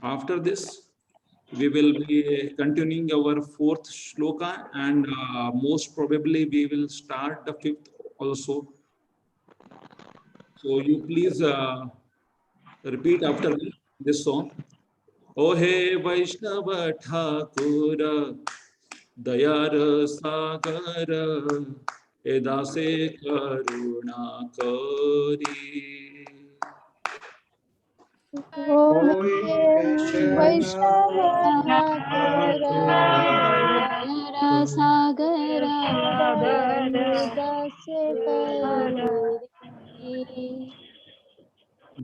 After this, we will be continuing our fourth shloka, and most probably we will start the fifth also. So you please repeat after me this song. O he Vaishnava Thakur, Dayar Sagar, Edase Karuna Kari.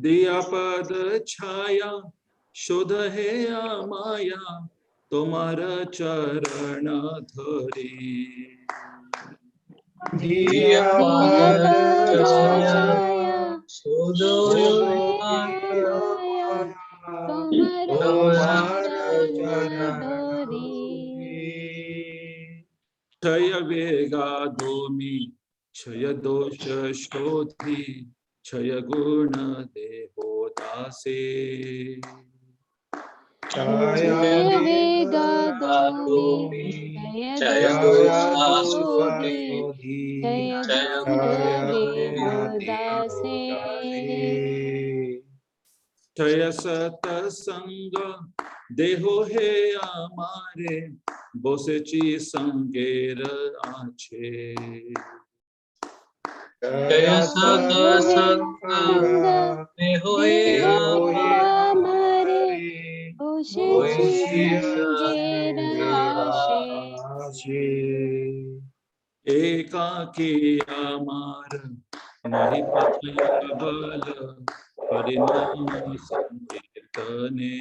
दिया पद छाया शुद्ध है माया तुम्हारा चरण धरी दिया पद छाया शुद्ध है माया तुम्हारा चरण क्षय वेगा दोमी क्षय दोष शोधि क्षय गुण देहो दासे क्षय वेगा दोमी क्षय दोष शोधि क्षय गुण देहो दासे क्षय सतसंग देहो हे हमारे बोसेची संगेर आछे क्षय सतसंग देहो हे हमारे बोसेची संगेर आछे एकाकी अमार नहीं पाया बल परिणाम संकीर्तने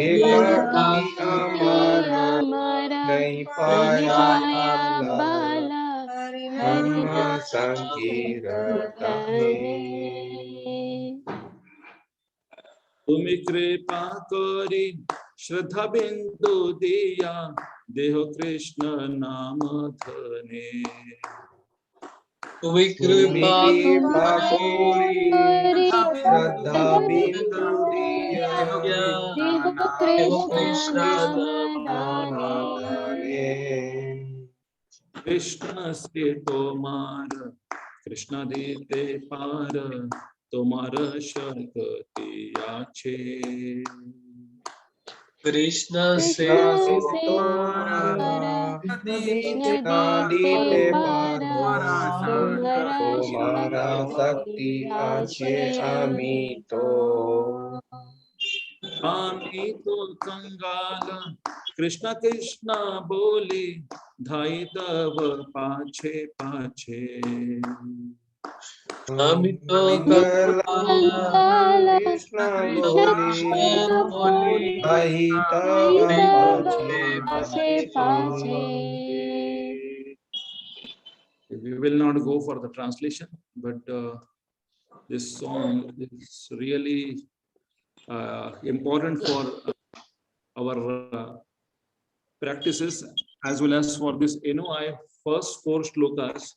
एकाकी अमार नहीं पाया बल परिणाम संकीर्तने तुमी कृपा करी श्रद्धा बिंदु दिया देहो कृष्ण नाम धने तुमी कृपा करी श्रद्धा बिंदु दिया देहो कृष्ण नाम धने कृष्ण से तोमार कृष्ण देते पार तोमार शक्ति आछे कृष्ण से तुम्हारा कृष्ण दीते पार तुम्हारा शक्ति आछे आमी तो कंगाल कृष्ण कृष्ण बोली धाई तब पाछे पाछे आमी तो कंगाल कृष्ण बोली धाई तब पाछे पाछे We will not go for the translation, but this song is really important for our practices as well as for this NOI first 4 shlokas.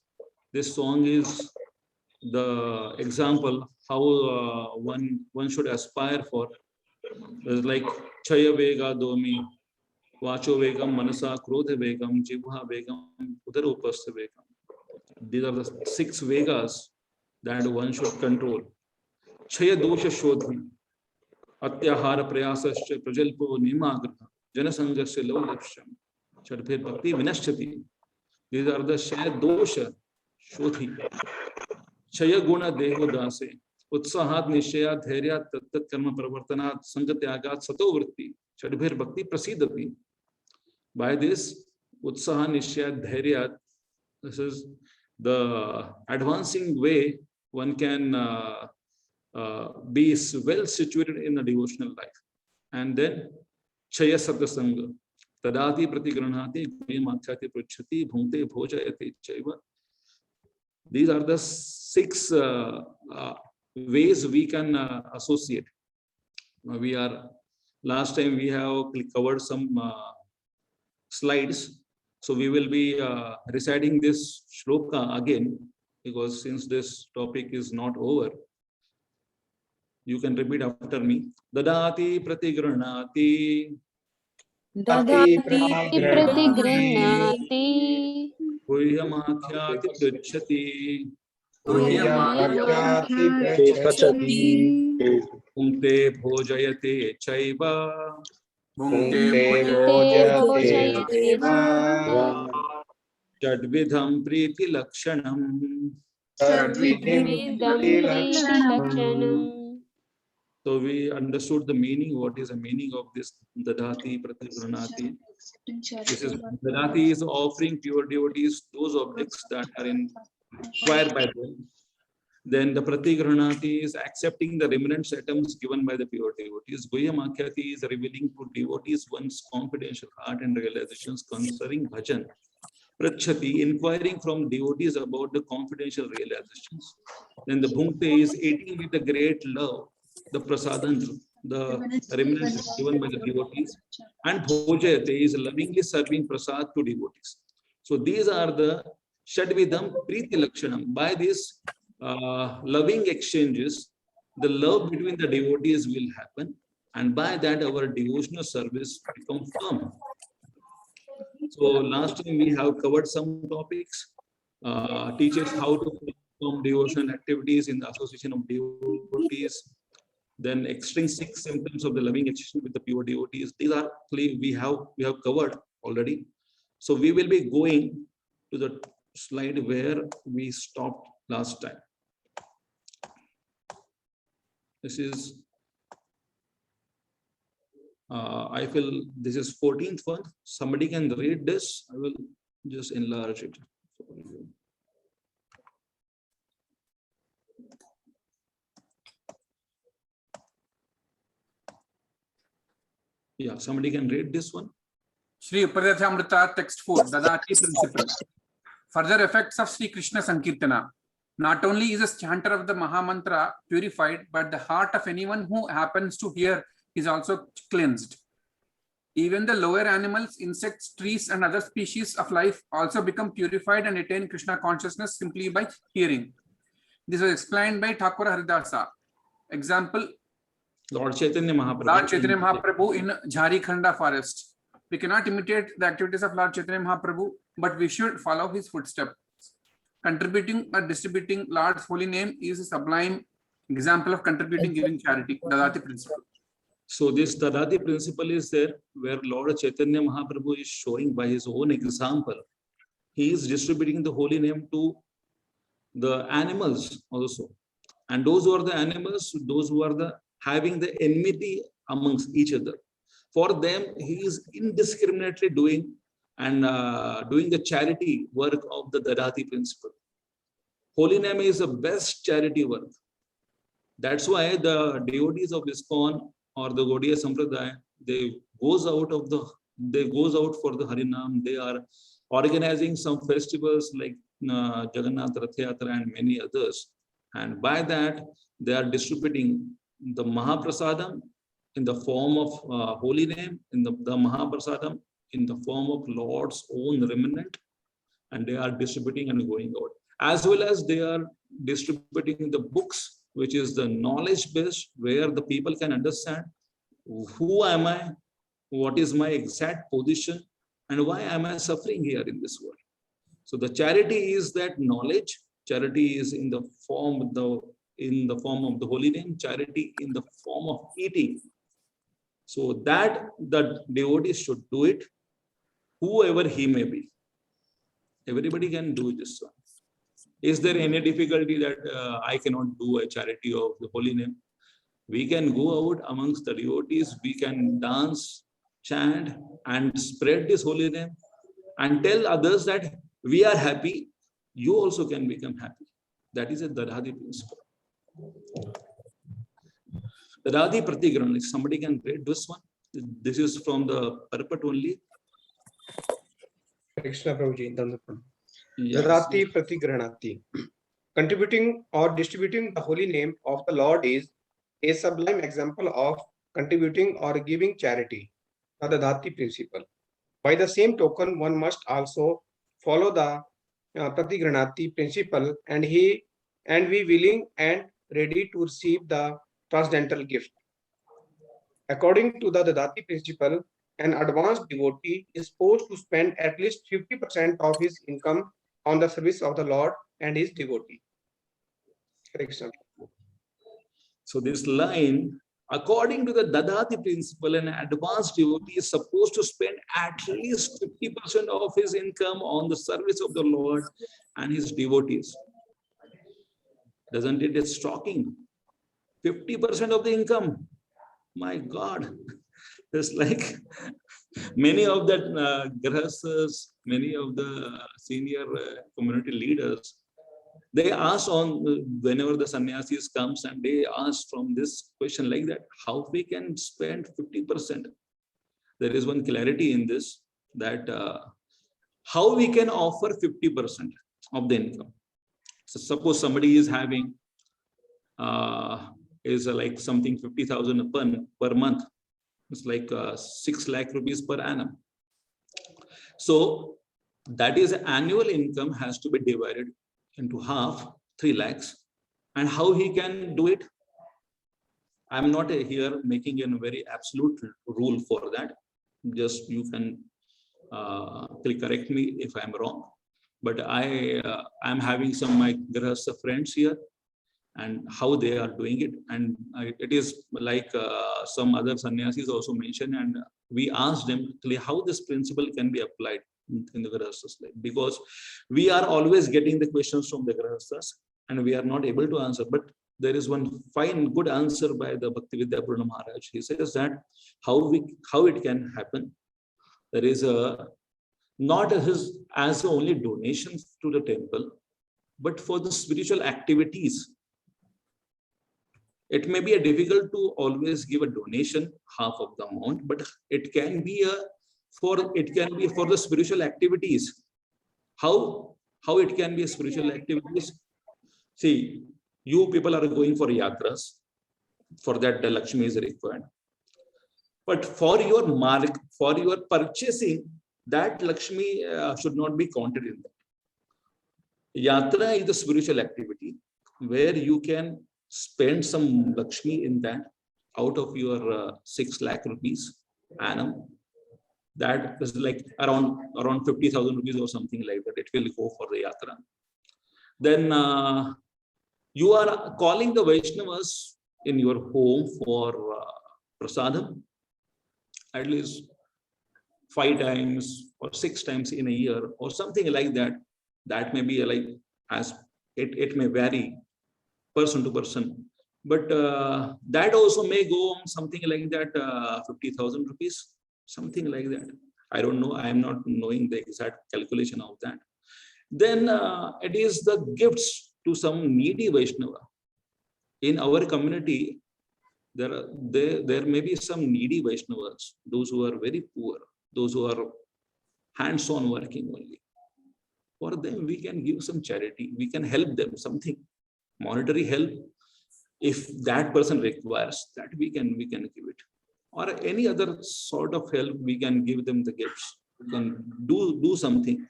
This song is the example how one should aspire for. It's like Chaya Vega Domi, Vacho Vegam, Manasa Krodha Vegam, Jibha Vegam, Udara Upastha Vegam. These are the 6 Vegas that one should control. Chaya Dosha Shodhi, Atyahara Prayasascha Prajalpo Nimagrha, Janasangasya Laulapsham, Chadbhe Bhakti Vinashchati. These are the Chaya Dosha Shodhi. Chaya Guna Deho Dase, Utsahat Nishaya Dhairya Tattat Karma Pravartanat Sangatyagat Sato Vritti, Chadbhe Bhakti Prasidati. By this, Utsaha Nishaya Dhairya, this is the advancing way one can be well situated in a devotional life. And then Chaya Satasanga, Tadati Pratigranati, Guyamatyati Prachati, Bhunte Bhojayati Chaiva. These are the 6 ways we can associate. Last time we have covered some slides. So we will be reciting this shloka again, because since this topic is not over, You can repeat after me. Dadati pratigranati. Dati प्रतिगृह्णाति Guhyamakhyaति pruchati. Guhyamakhyaati prachati. Punkte bhojayate chaiva. Punkte bhojate va. Chadvidham priti lakshanam. Tadvidhim प्रीतिलक्षणम्. So we understood the meaning. What is the meaning of this dadati pratigranati? This is dadati is offering pure devotees those objects that are inquired by them. Then the pratigranati is accepting the remnant items given by the pure devotees. Guhyamakhyaati is revealing to devotees one's confidential heart and realizations concerning bhajan. Prachati, inquiring from devotees about the confidential realizations. Then the bhunkte is eating with the great love the prasadam, the remnants given by the devotees. And bhojayate is lovingly serving prasad to devotees. So these are the shadvidam priti lakshanam. By this loving exchanges, the love between the devotees will happen, and by that our devotional service become firm. So last time we have covered some topics, teaches how to perform devotional activities in the association of devotees, then extrinsic symptoms of the loving exchange with the pure devotees. These are we have covered already. So we will be going to the slide where we stopped last time. This is I feel this is 14th one. Somebody can read this. I will just enlarge it for you. Yeah, somebody can read this one. Shri Upadhyayamrita text 4, Dadati principle. Further effects of Sri Krishna Sankirtana. Not only is a chanter of the Mahamantra purified, but the heart of anyone who happens to hear is also cleansed. Even the lower animals, insects, trees, and other species of life also become purified and attain Krishna consciousness simply by hearing. This was explained by Thakur Haridasa. Example, Lord Chaitanya Mahaprabhu. Lord Chaitanya Mahaprabhu in Jharikhanda forest. We cannot imitate the activities of Lord Chaitanya Mahaprabhu, but we should follow his footsteps. Contributing or distributing Lord's holy name is a sublime example of contributing, giving charity, Dadati principle. So this Dadati principle is there where Lord Chaitanya Mahaprabhu is showing by his own example. He is distributing the holy name to the animals also. And those who are the animals, those who are having the enmity amongst each other. For them, he is indiscriminately doing the charity work of the Dadati principle. Holy name is the best charity work. That's why the devotees of ISKCON or the Gaudiya Sampradaya, they goes out for the Harinam. They are organizing some festivals like Jagannath Rath Yatra and many others. And by that, they are distributing the Mahaprasadam in the form of holy name, in the Mahaprasadam in the form of Lord's own remnant, and they are distributing and going out. As well as they are distributing the books, which is the knowledge base, where the people can understand who am I, what is my exact position, and why am I suffering here in this world. So the charity is that knowledge. Charity is in the form of the holy name. Charity in the form of eating. So that the devotee should do it, whoever he may be. Everybody can do this one. Is there any difficulty that I cannot do a charity of the holy name? We can go out amongst the devotees, we can dance, chant, and spread this holy name and tell others that we are happy, you also can become happy. That is a Dadati principle. Dadati Pratigrana, if somebody can read this one. This is from the purport only. Krishna Prabhuji, Yes. Dadati Pratigranati. Contributing or distributing the holy name of the Lord is a sublime example of contributing or giving charity, the Dadati principle. By the same token, one must also follow the Pratigranati principle and be willing and ready to receive the transcendental gift. According to the Dadati principle, an advanced devotee is supposed to spend at least 50% of his income on the service of the Lord and his devotee. Hare Krishna. So this line, according to the Dadati principle, an advanced devotee is supposed to spend at least 50% of his income on the service of the Lord and his devotees. Doesn't it? It's shocking. 50% of the income. My God. It's like many of the grahasthas, many of the senior community leaders, they ask on whenever the sannyasis comes and they ask from this question like that, how we can spend 50%. There is one clarity in this, that how we can offer 50% of the income. So suppose somebody is having like something 50,000 per month. It's like 6 lakh rupees per annum. So that is annual income has to be divided into half, 3 lakhs. And how he can do it? I'm not here making a very absolute rule for that. Just you can correct me if I'm wrong. But I'm having some of my grahastha friends here and how they are doing it. And it is like some other sannyasis also mentioned, and we asked them how this principle can be applied in the grahasthas life, because we are always getting the questions from the grahasthas and we are not able to answer. But there is one fine good answer by the Bhaktivedanta Purana Maharaj. He says that how it can happen. There is not as only donations to the temple, but for the spiritual activities. It may be difficult to always give a donation, half of the amount, but it can be for the spiritual activities. How it can be a spiritual activities? See, you people are going for yatras. For that, the Lakshmi is required. But for your purchasing, that Lakshmi should not be counted in that. Yatra is a spiritual activity where you can spend some Lakshmi in that out of your 6 lakh rupees annum. That is like around 50,000 rupees or something like that. It will go for the yatra. Then you are calling the Vaishnavas in your home for prasadam at least 5 times or 6 times in a year or something like that. That may be like, as it may vary person to person, but that also may go on something like that, 50,000 rupees, something like that. I don't know. I am not knowing the exact calculation of that. Then it is the gifts to some needy Vaishnava. In our community, there may be some needy Vaishnavas, those who are very poor, those who are hands-on working only. For them, we can give some charity. We can help them something. Monetary help, if that person requires, that we can give it, or any other sort of help. We can give them the gifts. We can do something.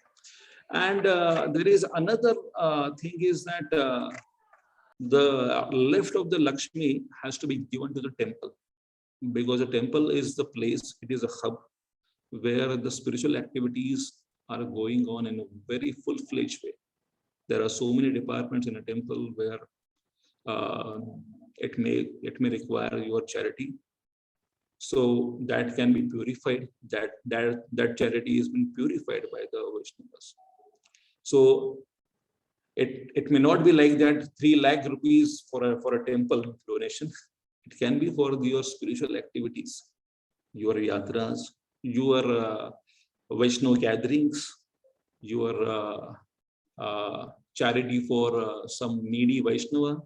And there is another thing is that the left of the Lakshmi has to be given to the temple, because the temple is the place. It is a hub where the spiritual activities are going on in a very full-fledged way. There are so many departments in a temple where it may require your charity, so that can be purified. That charity has been purified by the Vaishnavas. So it may not be like that 3 lakh rupees for a temple donation. It can be for your spiritual activities, your yatras, your Vaishnava gatherings, your charity for some needy Vaishnava,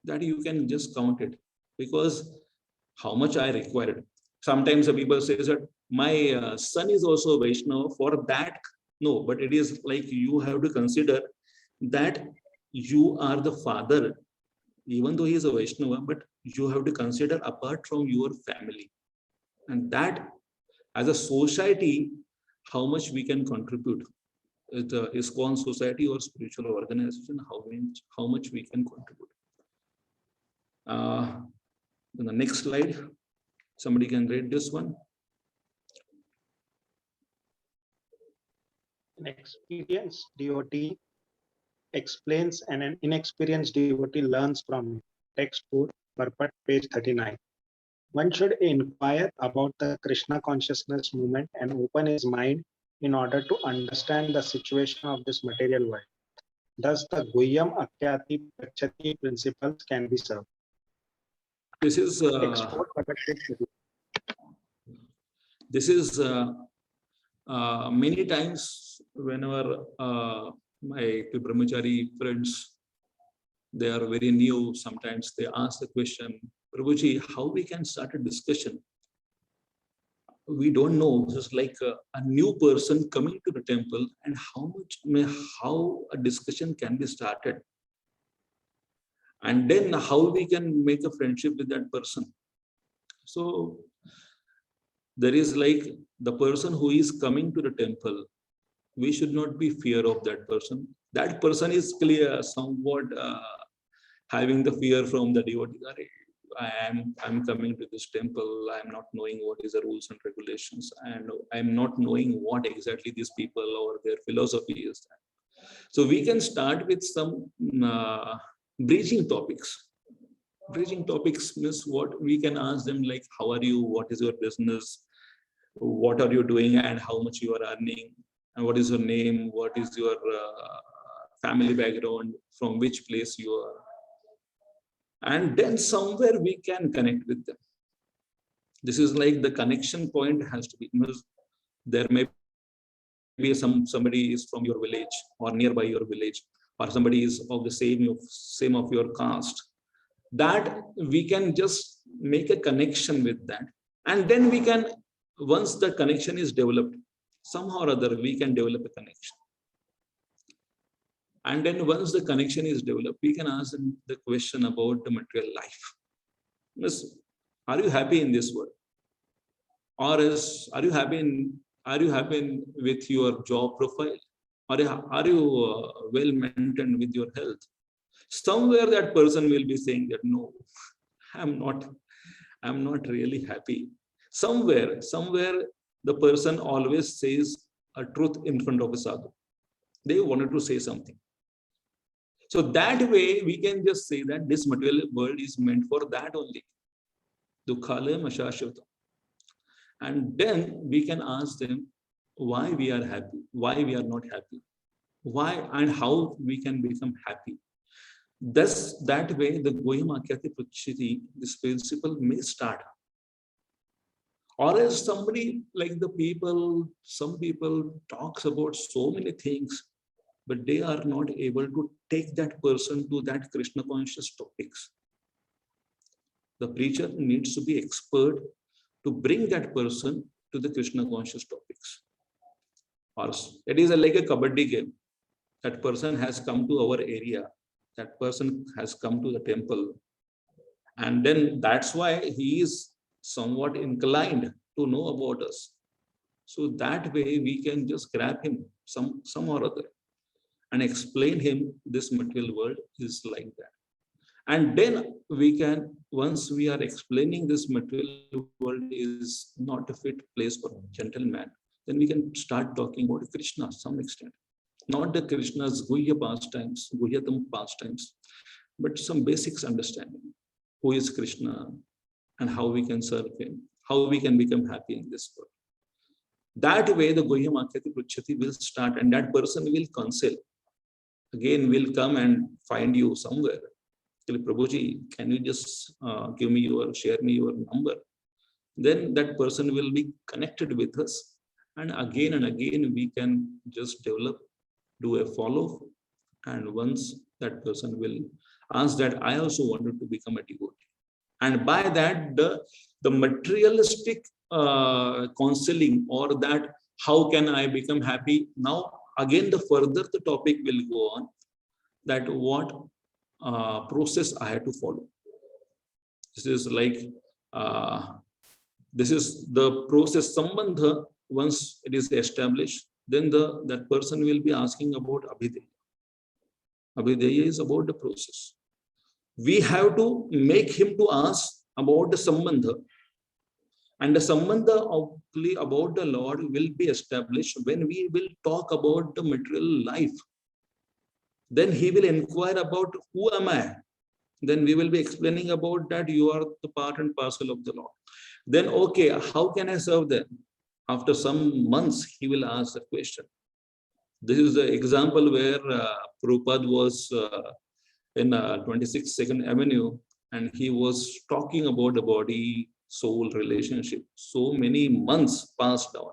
that you can just count it, because how much I required. Sometimes the people say that my son is also Vaishnava. For that, no, but it is like you have to consider that you are the father, even though he is a Vaishnava, but you have to consider apart from your family, and that as a society, how much we can contribute. The ISKCON society or spiritual organization, how much we can contribute. In the next slide, somebody can read this one. An experienced devotee explains and an inexperienced devotee learns from it. Text 4, purport, page 39. One should inquire about the Krishna consciousness movement and open his mind in order to understand the situation of this material world. Thus, the Guhyam Akyati Prachati principles can be served. This is Text 4, purport, page 30. this is many times whenever my brahmachari friends, they are very new, sometimes they ask the question, Prabhuji, how we can start a discussion? We don't know. This is like a new person coming to the temple, and how a discussion can be started, and then how we can make a friendship with that person. So there is like the person who is coming to the temple, we should not be fear of that person. That person is clear, somewhat having the fear from the devotee. I'm coming to this temple. I'm not knowing what is the rules and regulations, and I'm not knowing what exactly these people or their philosophy is. So we can start with some bridging topics. Bridging topics means what we can ask them, like, how are you? What is your business? What are you doing and how much you are earning? And what is your name? What is your family background? From which place you are? And then somewhere we can connect with them. This is like the connection point has to be, there may be somebody is from your village or nearby your village, or somebody is of the same of your caste, that we can just make a connection with that. And then we can, once the connection is developed, somehow or other, we can develop a connection. And then once the connection is developed, we can ask them the question about the material life. Are you happy in this world? Or are you happy with your job profile? Or are you well maintained with your health? Somewhere that person will be saying that, no, I'm not really happy. Somewhere the person always says a truth in front of a sadhu. They wanted to say something. So that way we can just say that this material world is meant for that only. Dukhalayam ashashvatam. And then we can ask them why we are happy, why we are not happy, why and how we can become happy. Thus, that way the Guhyam Akyati Prachati, this principle may start. Or else somebody like some people talks about so many things, but they are not able to take that person to that Krishna conscious topics. The preacher needs to be expert to bring that person to the Krishna conscious topics. Or it is like a kabaddi game. That person has come to our area. That person has come to the temple. And then that's why he is somewhat inclined to know about us. So that way we can just grab him some or other and explain him this material world is like that. And then we can, once we are explaining this material world is not a fit place for a gentleman, then we can start talking about Krishna to some extent. Not the Krishna's Guhya pastimes, Guhyatam pastimes, but some basics understanding. Who is Krishna and how we can serve him, how we can become happy in this world. That way the Guhyam Akyati Prachati will start, and that person will counsel. Again, will come and find you somewhere. Prabhuji, can you just share me your number? Then that person will be connected with us. And again we can just do a follow. And once that person will ask that, I also wanted to become a devotee. And by that, the materialistic counseling, or that how can I become happy? Now, again, the topic will go on, that what process I had to follow. This is like, this is the process sambandha. Once it is established, then that person will be asking about Abhideya. Abhideya is about the process. We have to make him to ask about the sambandha. And the sambandha about the Lord will be established when we will talk about the material life. Then he will inquire about who am I? Then we will be explaining about that you are the part and parcel of the Lord. Then, okay, how can I serve them? After some months, he will ask the question. This is the example where Prabhupada was in 26th Second Avenue, and he was talking about the body-soul relationship. So many months passed on.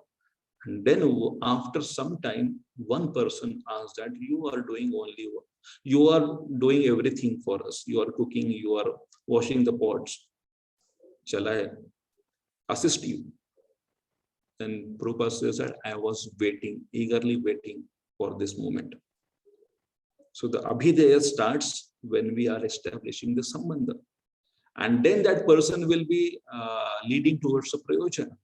And then after some time, one person asked that you are doing only what? You are doing everything for us. You are cooking, you are washing the pots. Shall I assist you? Then Prabhupada says that I was waiting, eagerly waiting for this moment. So the Abhidheya starts when we are establishing the Sambandha. And then that person will be leading towards a Prayojana.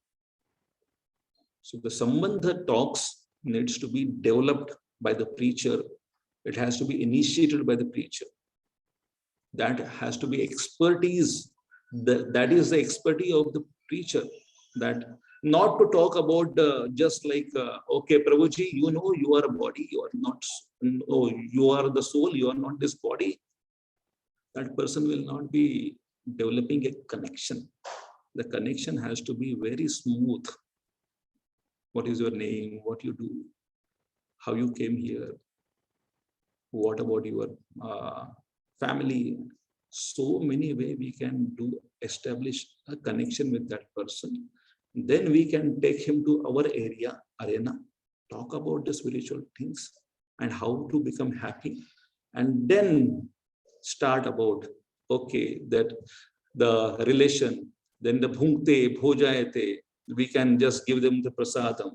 So the Sambandha talks needs to be developed by the preacher. It has to be initiated by the preacher. That has to be expertise. That is the expertise of the preacher. That not to talk about just like, okay, Prabhuji, you know you are a body, you are not, no, you are the soul, you are not this body. That person will not be developing a connection. The connection has to be very smooth. What is your name? What you do? How you came here? What about your family? So many ways we can establish a connection with that person. Then we can take him to our arena, talk about the spiritual things and how to become happy. And then start about, okay, that the relation, then the bhunkte, bhojayate, we can just give them the prasadam.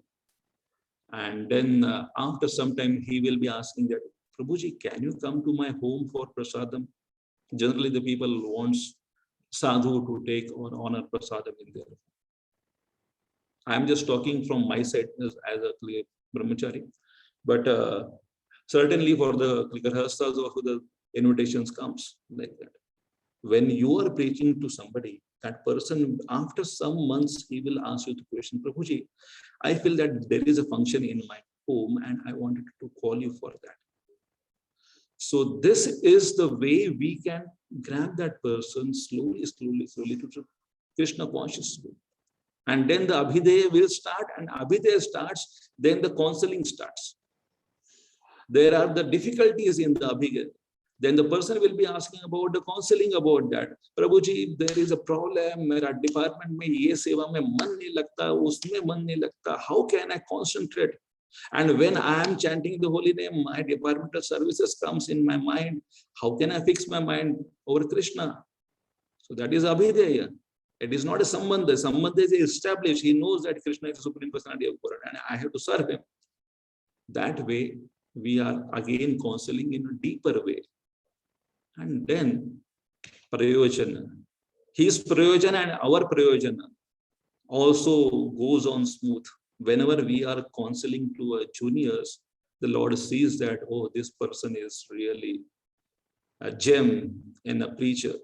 And then after some time, he will be asking that, Prabhuji, can you come to my home for prasadam? Generally, the people wants sadhu to take or honor prasadam in their home. I'm just talking from my side as a clear brahmachari. But certainly for the grihasthas or for the invitations comes like that. When you are preaching to somebody, that person, after some months, he will ask you the question, Prabhuji, I feel that there is a function in my home and I wanted to call you for that. So this is the way we can grab that person slowly to Krishna consciousness. And then the Abhidheya will start, and Abhidheya starts, then the counseling starts. There are the difficulties in the Abhidheya. Then the person will be asking about the counseling about that. Prabhuji, there is a problem. Mera department mein ye seva mein man nahi lagta, usme man nahi lagta. How can I concentrate? And when I am chanting the holy name, my departmental services comes in my mind. How can I fix my mind over Krishna? So that is Abhidheya. It is not a Sambandha. Sambandha is established. He knows that Krishna is the Supreme Personality of God and I have to serve him. That way, we are again counseling in a deeper way. And then Prayojana. His Prayojana and our Prayojana also goes on smooth. Whenever we are counseling to juniors, the Lord sees that, oh, this person is really a gem in a preacher,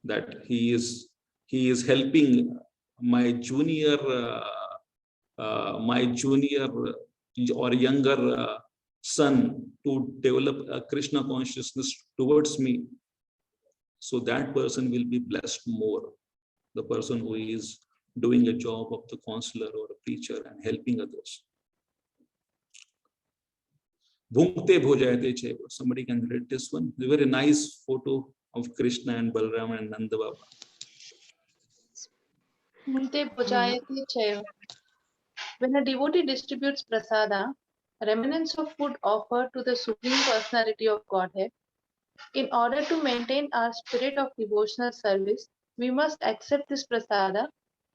that he is helping my junior or younger son to develop a Krishna consciousness towards me. So that person will be blessed more. The person who is doing a job of the counselor or a preacher and helping others. Bhunkte bhojayate cheva. Somebody can read this one. A very nice photo of Krishna and Balram and Nanda Baba. Bhunkte bhojayate cheva. When a devotee distributes prasada, remnants of food offered to the Supreme Personality of Godhead, in order to maintain our spirit of devotional service, we must accept this prasada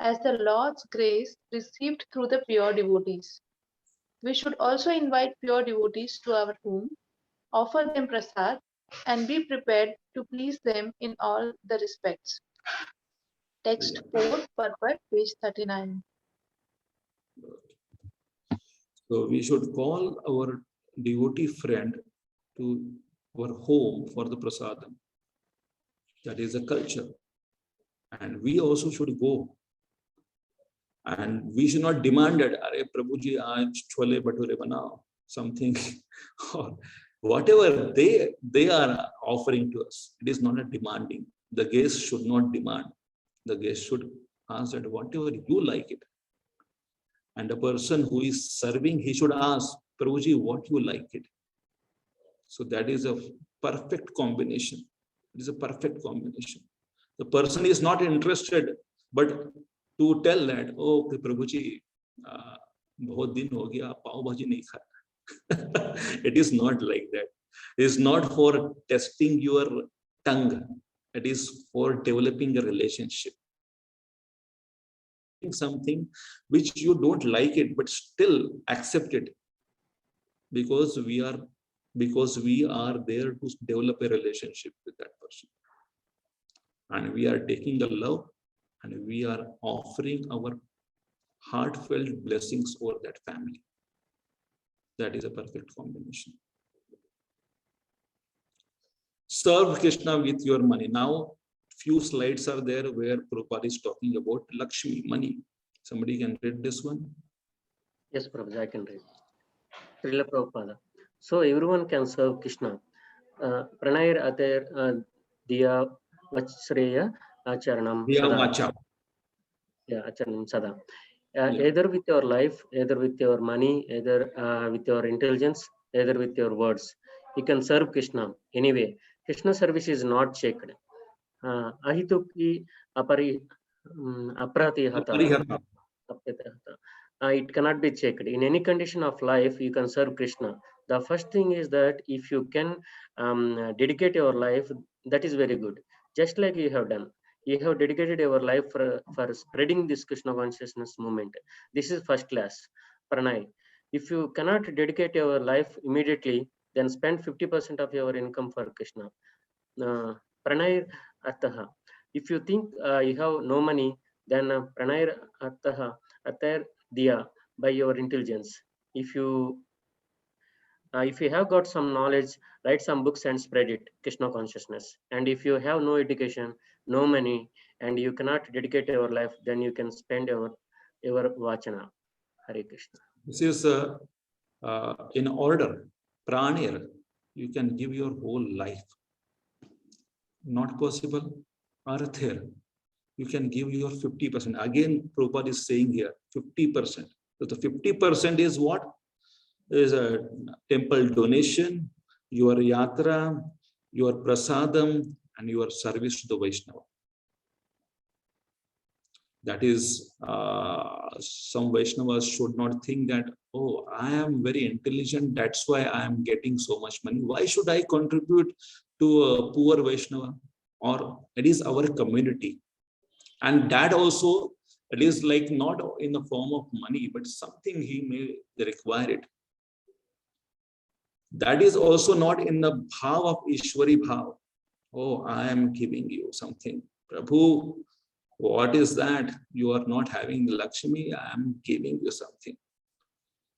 as the Lord's grace received through the pure devotees. We should also invite pure devotees to our home, offer them prasad, and be prepared to please them in all the respects. Text 4, purport, page 39. So we should call our devotee friend to our home for the prasadam. That is a culture. And we also should go. And we should not demand that, Are Prabhuji, aaj chole bhature banao, something, or whatever they are offering to us. It is not a demanding. The guest should not demand. The guest should ask that whatever you like it. And the person who is serving, he should ask, Prabhuji, what you like it. So that is a perfect combination. It is a perfect combination. The person is not interested, but to tell that, oh, Prabhuji, bahut din ho gaya, pav bhaji nahi khaya. It is not like that. It is not for testing your tongue. It is for developing a relationship. Something which you don't like it, but still accept it, because we are there to develop a relationship with that person, and we are taking the love and we are offering our heartfelt blessings over that family. That is a perfect combination. Serve Krishna with your money. Now few slides are there where Prabhupada is talking about Lakshmi, money. Somebody can read this one? Yes, Prabhupada, I can read. Srila Prabhupada. So everyone can serve Krishna. Pranayar Ater Diya Vachsreya Acharanam Diya Sada. Vacha. Yeah, Acharanam Sada. Either with your life, either with your money, either with your intelligence, either with your words. You can serve Krishna anyway. Krishna service is not checked. Ahituki apari apratihata. It cannot be checked. In any condition of life, you can serve Krishna. The first thing is that if you can dedicate your life, that is very good. Just like you have done. You have dedicated your life for spreading this Krishna consciousness movement. This is first class. Pranay. If you cannot dedicate your life immediately, then spend 50% of your income for Krishna. Pranay Artaha. If you think you have no money, then Pranay Artaha Atar Diya by your intelligence. If you have got some knowledge, write some books and spread it, Krishna consciousness. And if you have no education, no money, and you cannot dedicate your life, then you can spend your vachana. Hare Krishna. This is in order. Pranir, you can give your whole life. Not possible. Arthir, you can give your 50%. Again, Prabhupada is saying here 50%. So the 50% is what? Is a temple donation, your yatra, your prasadam, and your service to the Vaishnava. That is, some Vaishnavas should not think that, oh, I am very intelligent, that's why I am getting so much money. Why should I contribute to a poor Vaishnava? Or it is our community. And that also, it is like not in the form of money, but something he may require it. That is also not in the bhav of Ishwari bhav. Oh, I am giving you something. Prabhu, what is that? You are not having Lakshmi, I am giving you something.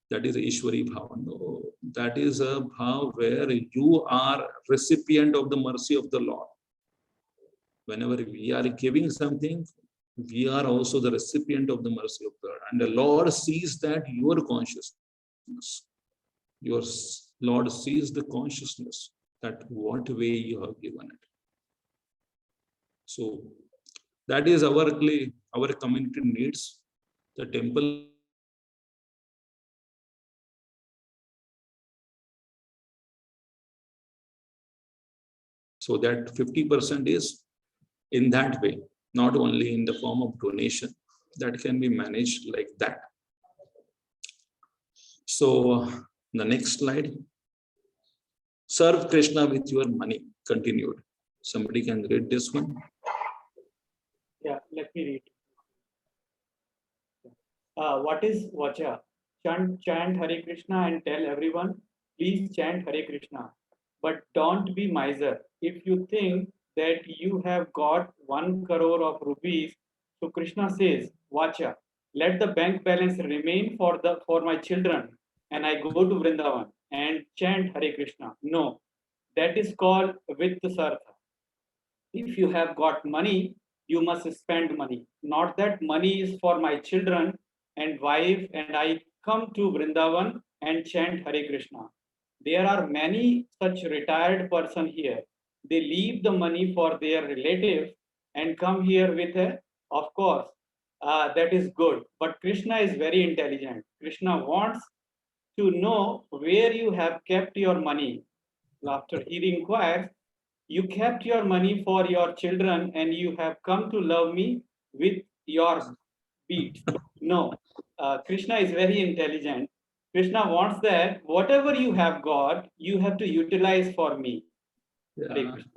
That is Ishwari bhav. No, that is a bhav where you are recipient of the mercy of the Lord. Whenever we are giving something, we are also the recipient of the mercy of God. And the Lord sees that your consciousness. Your Lord sees the consciousness that what way you have given it. So that is our community needs. The temple so that 50% is in that way, not only in the form of donation, that can be managed like that. So the next slide. Serve Krishna with your money. Continued. Somebody can read this one. Yeah, let me read. What is Vacha? Chant Hare Krishna and tell everyone, please chant Hare Krishna. But don't be miser. If you think that you have got 1 crore of rupees, so Krishna says, Vacha, let the bank balance remain for my children, and I go to Vrindavan and chant Hare Krishna. No, that is called Vitt Sartha. If you have got money, you must spend money. Not that money is for my children and wife and I come to Vrindavan and chant Hare Krishna. There are many such retired person here. They leave the money for their relatives and come here with a, of course, that is good. But Krishna is very intelligent. Krishna wants to know where you have kept your money. After he inquires, you kept your money for your children and you have come to love me with your beat. No, Krishna is very intelligent. Krishna wants that whatever you have got, you have to utilize for me. Hare Yeah. Krishna.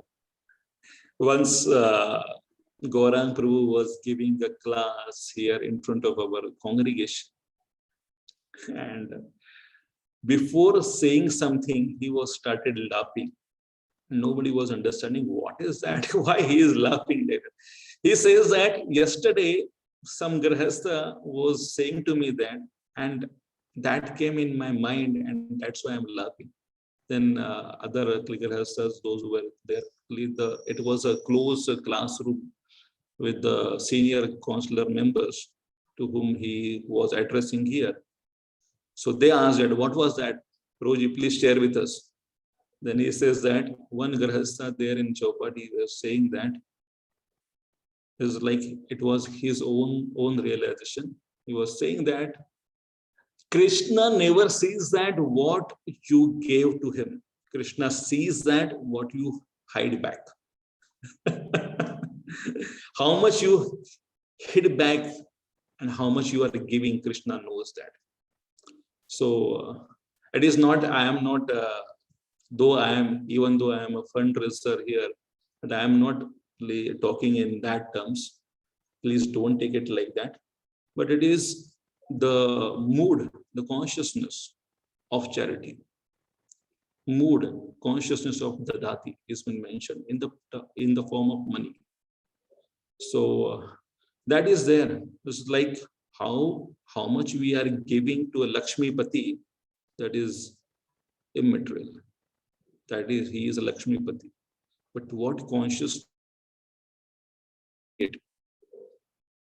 Once Gaurang Prabhu was giving a class here in front of our congregation, and before saying something, he was started laughing. Nobody was understanding what is that, why he is laughing. He says that yesterday some grahastha was saying to me that, and that came in my mind, and that's why I'm laughing. Then other grahasthas, those who were there, it was a closed classroom with the senior counselor members to whom he was addressing here. So they asked that, what was that? Roji, please share with us. Then he says that one grahastha there in Chowpatty was saying that is like it was his own realization. He was saying that Krishna never sees that what you gave to him. Krishna sees that what you hide back. How much you hid back and how much you are giving, Krishna knows that. So it is not, I am not, even though I am a fundraiser here, but I am not talking in that terms. Please don't take it like that. But it is the mood, the consciousness of charity. Mood, consciousness of dadati is been mentioned in the form of money. So that is there. It's like how much we are giving to a Lakshmi Pati, that is immaterial. That is, he is a Lakshmi Pati. But what conscious it?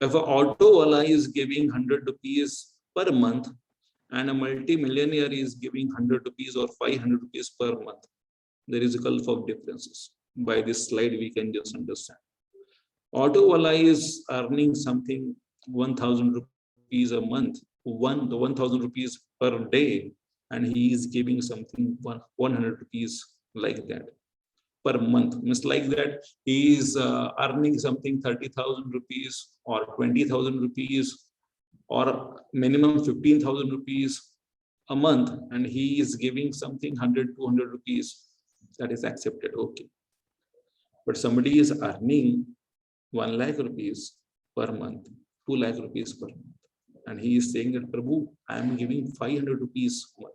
If an auto wala is giving 100 rupees per month and a multi-millionaire is giving 100 rupees or 500 rupees per month, there is a gulf of differences. By this slide, we can just understand. Auto wala is earning something 1,000 rupees a month, 1,000 rupees per day, and he is giving something 100 rupees like that per month. Means like that he is earning something 30,000 rupees or 20,000 rupees or minimum 15,000 rupees a month, and he is giving something 100, 200 rupees. That is accepted, okay. But somebody is earning 1 lakh rupees per month, 2 lakh rupees per month, and he is saying that, Prabhu, I am giving 500 rupees a month.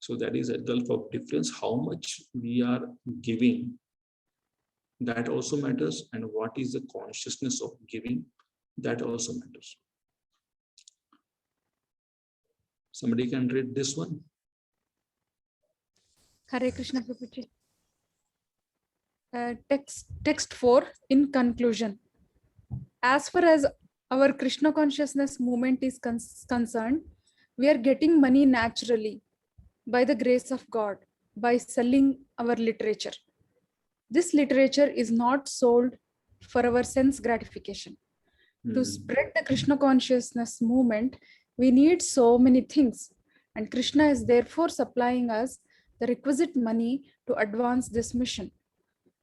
So that is a gulf of difference. How much we are giving, that also matters. And what is the consciousness of giving, that also matters. Somebody can read this one. Hare Krishna Prabhuji. Text 4 in conclusion. As far as our Krishna consciousness movement is concerned, we are getting money naturally by the grace of God, by selling our literature. This literature is not sold for our sense gratification. To spread the Krishna consciousness movement, we need so many things, and Krishna is therefore supplying us the requisite money to advance this mission.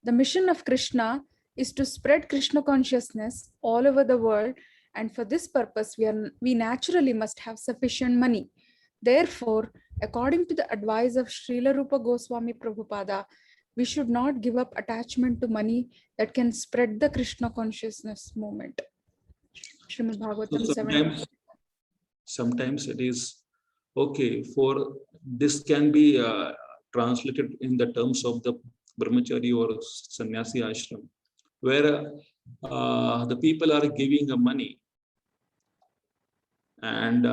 The mission of Krishna is to spread Krishna consciousness all over the world, and for this purpose, we naturally must have sufficient money. Therefore, according to the advice of Srila Rupa Goswami Prabhupada, we should not give up attachment to money that can spread the Krishna consciousness movement. Srimad Bhagavatam 7. Sometimes it is okay for this can be translated in the terms of the brahmachari or sannyasi ashram, where the people are giving money, and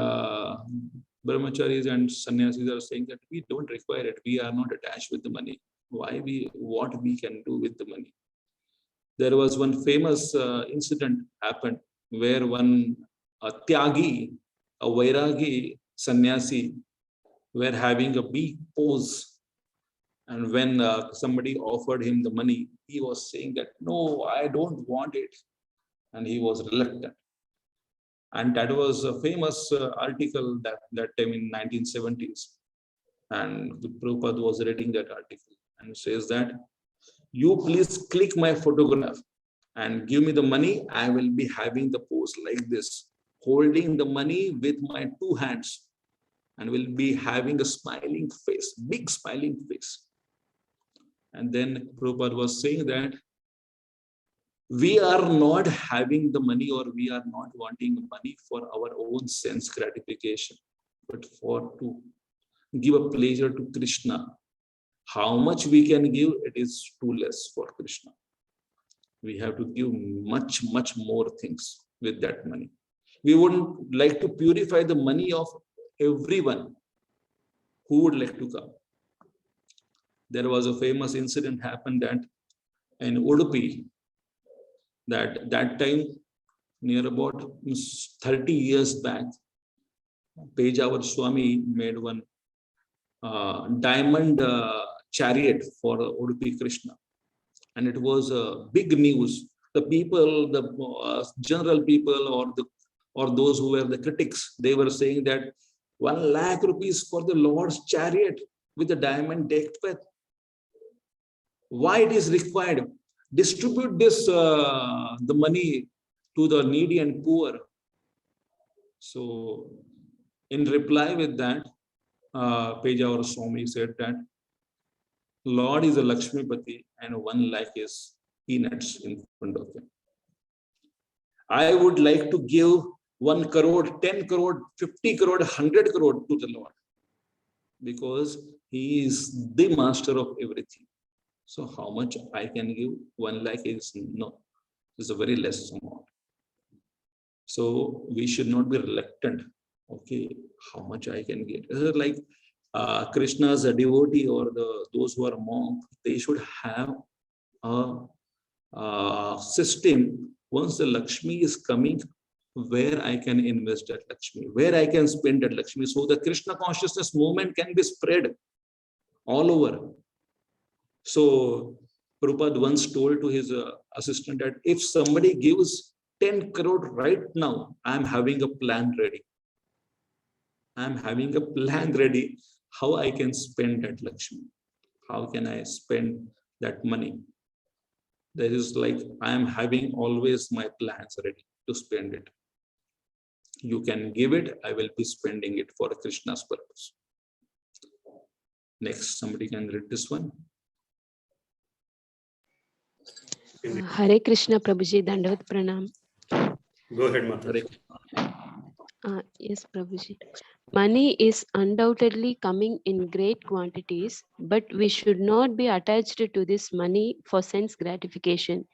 brahmacharis and sannyasis are saying that we don't require it, we are not attached with the money. What we can do with the money? there was one famous incident happened where one Tyagi, a Vairagi sannyasi, were having a big pose. And when somebody offered him the money, he was saying that, no, I don't want it. And he was reluctant. And that was a famous article that time in 1970s. And the Prabhupada was reading that article and says that, you please click my photograph and give me the money. I will be having the pose like this, holding the money with my two hands, and will be having a smiling face, big smiling face. And then Prabhupada was saying that we are not having the money, or we are not wanting money for our own sense gratification, but for to give a pleasure to Krishna. How much we can give, it is too less for Krishna. We have to give much, much more things with that money. We wouldn't like to purify the money of everyone who would like to come. There was a famous incident happened that in Udupi, that time, near about 30 years back, Pejawar Swami made one diamond chariot for Udupi Krishna. And it was a big news. The people, the general people, or those who were the critics, they were saying that 1 lakh rupees for the Lord's chariot with a diamond decked with. Why it is required? Distribute this the money to the needy and poor. So, in reply with that, Pejawar Swami said that Lord is a Lakshmipati and 1 lakh is peanuts in front of him. I would like to give 1 crore, 10 crore, 50 crore, 100 crore to the Lord, because he is the master of everything. So how much I can give? 1 lakh is no, it's a very less amount. So we should not be reluctant. Okay, how much I can get? Like Krishna's a devotee, or those who are monks, they should have a system. Once the Lakshmi is coming, where I can invest that Lakshmi, where I can spend that Lakshmi, so the Krishna consciousness movement can be spread all over. So Prabhupada once told to his assistant that if somebody gives 10 crore right now, I'm having a plan ready. I'm having a plan ready how I can spend that Lakshmi. How can I spend that money? That is like I am having always my plans ready to spend it. You can give it, I will be spending it for Krishna's purpose. Next, somebody can read this one. Hare Krishna, Prabhuji, Dandavat Pranam. Go ahead, Mata. Yes, Prabhuji. Money is undoubtedly coming in great quantities, but we should not be attached to this money for sense gratification.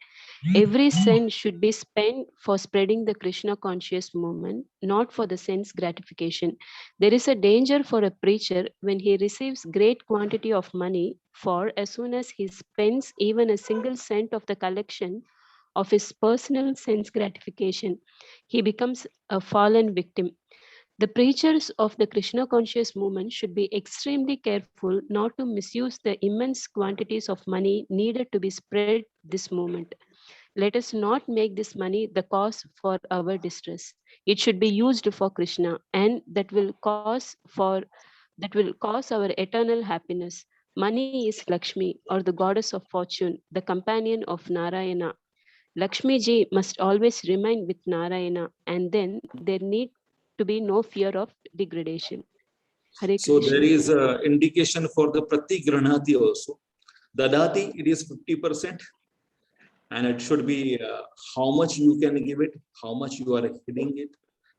Every cent should be spent for spreading the Krishna conscious movement, not for the sense gratification. There is a danger for a preacher when he receives great quantity of money, for as soon as he spends even a single cent of the collection of his personal sense gratification, he becomes a fallen victim. The preachers of the Krishna conscious movement should be extremely careful not to misuse the immense quantities of money needed to be spread this movement. Let us not make this money the cause for our distress. It should be used for Krishna, and that will cause our eternal happiness. Money is Lakshmi, or the goddess of fortune, the companion of Narayana. Lakshmi ji must always remain with Narayana, and then there need to be no fear of degradation. Hare So Krishna. there is an indication for the Pratigranati also. Dadati, it is 50%. And it should be how much you can give it, how much you are hitting it.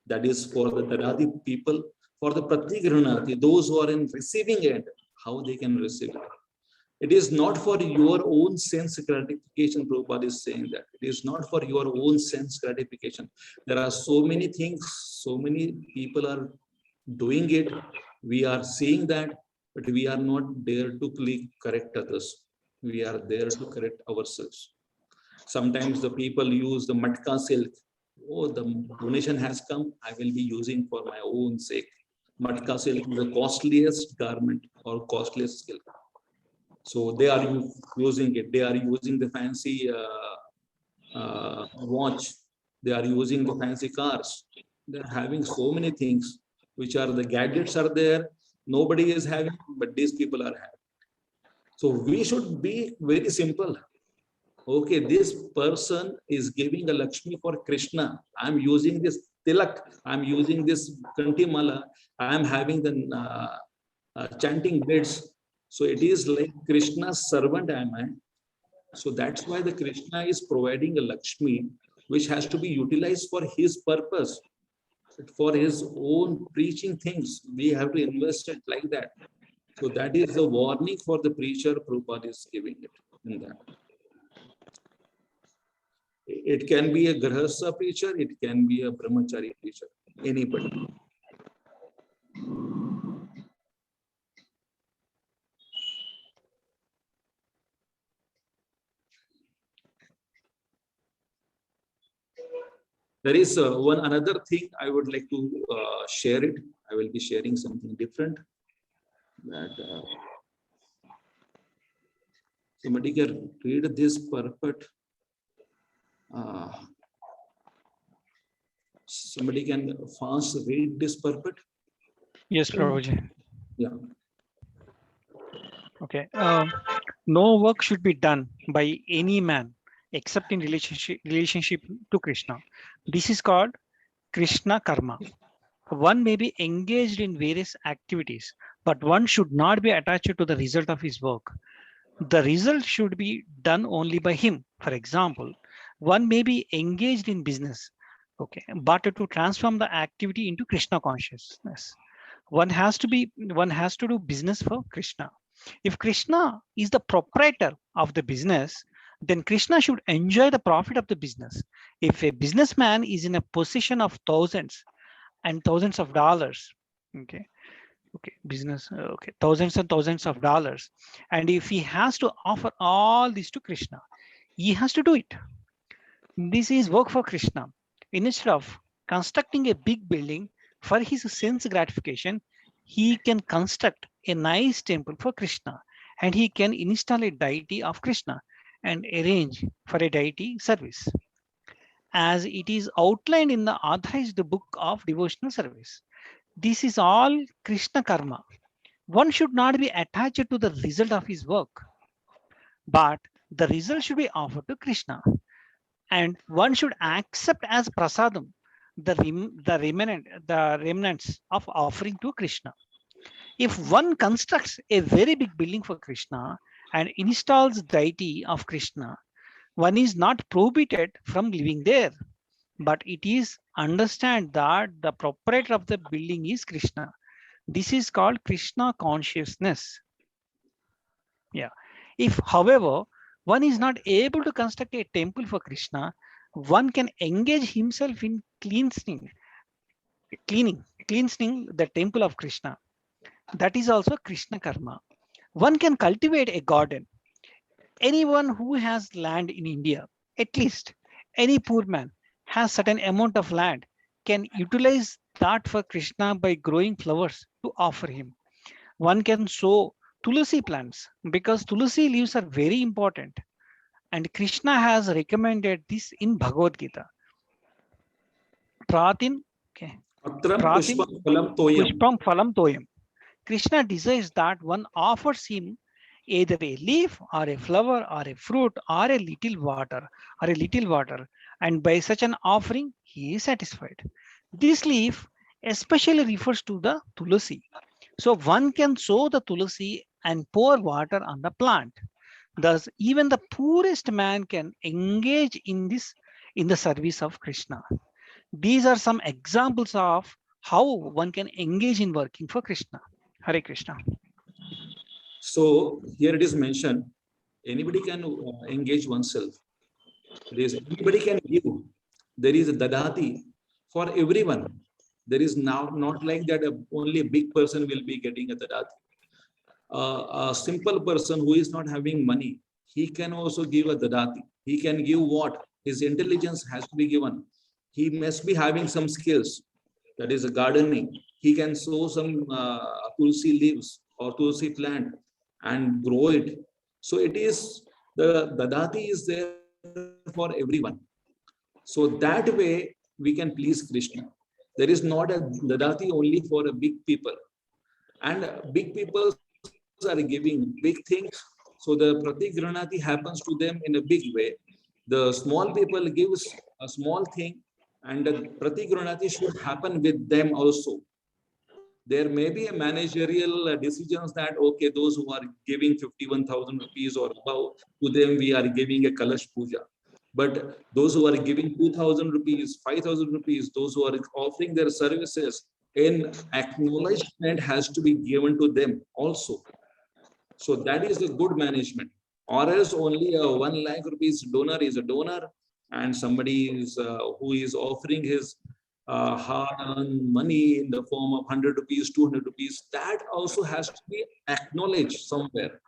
That is for the Dadati people. For the Pratigranati, those who are in receiving end, how they can receive it. It is not for your own sense gratification, Prabhupada is saying that. It is not for your own sense gratification. There are so many things, so many people are doing it. We are seeing that, but we are not there to correct others. We are there to correct ourselves. Sometimes the people use the matka silk. Oh, the donation has come, I will be using for my own sake. Matka silk is the costliest garment or costliest silk. So they are using it. They are using the fancy watch. They are using the fancy cars. They are having so many things, which are the gadgets are there. Nobody is having, but these people are having. So we should be very simple. Okay, this person is giving a Lakshmi for Krishna. I'm using this tilak. I'm using this kantimala. I'm having the chanting beads. So it is like Krishna's servant am I. So that's why the Krishna is providing a Lakshmi, which has to be utilized for his purpose, for his own preaching things. We have to invest it like that. So that is the warning for the preacher. Prabhupada is giving it in that. It can be a Grahastha preacher, it can be a Brahmachari preacher, anybody. There is one another thing I would like to share it. I will be sharing something different. That somebody can read this purport. Somebody can fast read this purport. Yes, Prabhuji. Yeah. Okay. No work should be done by any man except in relationship to Krishna. This is called Krishna karma. One may be engaged in various activities, but one should not be attached to the result of his work. The result should be done only by him. For example, one may be engaged in business, okay, but to transform the activity into Krishna consciousness, one has to do business for Krishna. If Krishna is the proprietor of the business, then Krishna should enjoy the profit of the business. If a businessman is in a position of thousands and thousands of dollars, thousands and thousands of dollars, and if he has to offer all this to Krishna, he has to do it. This is work for Krishna. Instead of constructing a big building for his sense gratification, he can construct a nice temple for Krishna, and he can install a deity of Krishna and arrange for a deity service, as it is outlined in the authorized book of devotional service. This is all Krishna karma. One should not be attached to the result of his work, but the result should be offered to Krishna, and one should accept as prasadam the remnants of offering to Krishna. If one constructs a very big building for Krishna and installs deity of Krishna, one is not prohibited from living there, but it is understand that the proprietor of the building is Krishna. This is called Krishna consciousness. Yeah. If, however, one is not able to construct a temple for Krishna, one can engage himself in cleansing the temple of Krishna. That is also Krishna karma. One can cultivate a garden. Anyone who has land in India, at least any poor man has certain amount of land, can utilize that for Krishna by growing flowers to offer him. One can sow tulasi plants because tulasi leaves are very important, and Krishna has recommended this in Bhagavad Gita. Pratim pushpam phalam toyam. Krishna desires that one offers him either a leaf or a flower or a fruit or a little water and by such an offering he is satisfied. This leaf especially refers to the tulasi. So one can sow the tulasi and pour water on the plant. Thus, even the poorest man can engage in the service of Krishna. These are some examples of how one can engage in working for Krishna. Hare Krishna. So here it is mentioned, anybody can engage oneself. Anybody can give. There is a dadati for everyone. There is now not like that only a big person will be getting a dadati. A simple person who is not having money, he can also give a dadati. He can give what? His intelligence has to be given. He must be having some skills. That is gardening. He can sow some tulsi leaves or tulsi plant and grow it. So it is, the dadati is there for everyone. So that way we can please Krishna. There is not a dadati only for a big people. And big people are giving big things. So the pratigranati happens to them in a big way. The small people gives a small thing, and the pratigranati should happen with them also. There may be a managerial decisions that, okay, those who are giving 51,000 rupees or above, to them we are giving a Kalash Puja. But those who are giving 2,000 rupees, 5,000 rupees, those who are offering their services, in acknowledgement has to be given to them also. So that is the good management. Or else only a 1 lakh rupees donor is a donor, and somebody is who is offering his hard-earned money in the form of 100 rupees, 200 rupees, that also has to be acknowledged somewhere.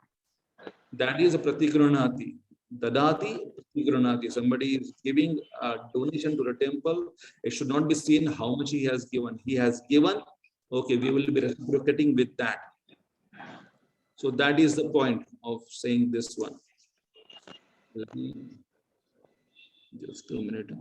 That is a pratigranati. Dadati, pratigranati. Somebody is giving a donation to the temple. It should not be seen how much he has given. He has given, okay, we will be reciprocating with that. So that is the point of saying this one. Let me just 2 minutes.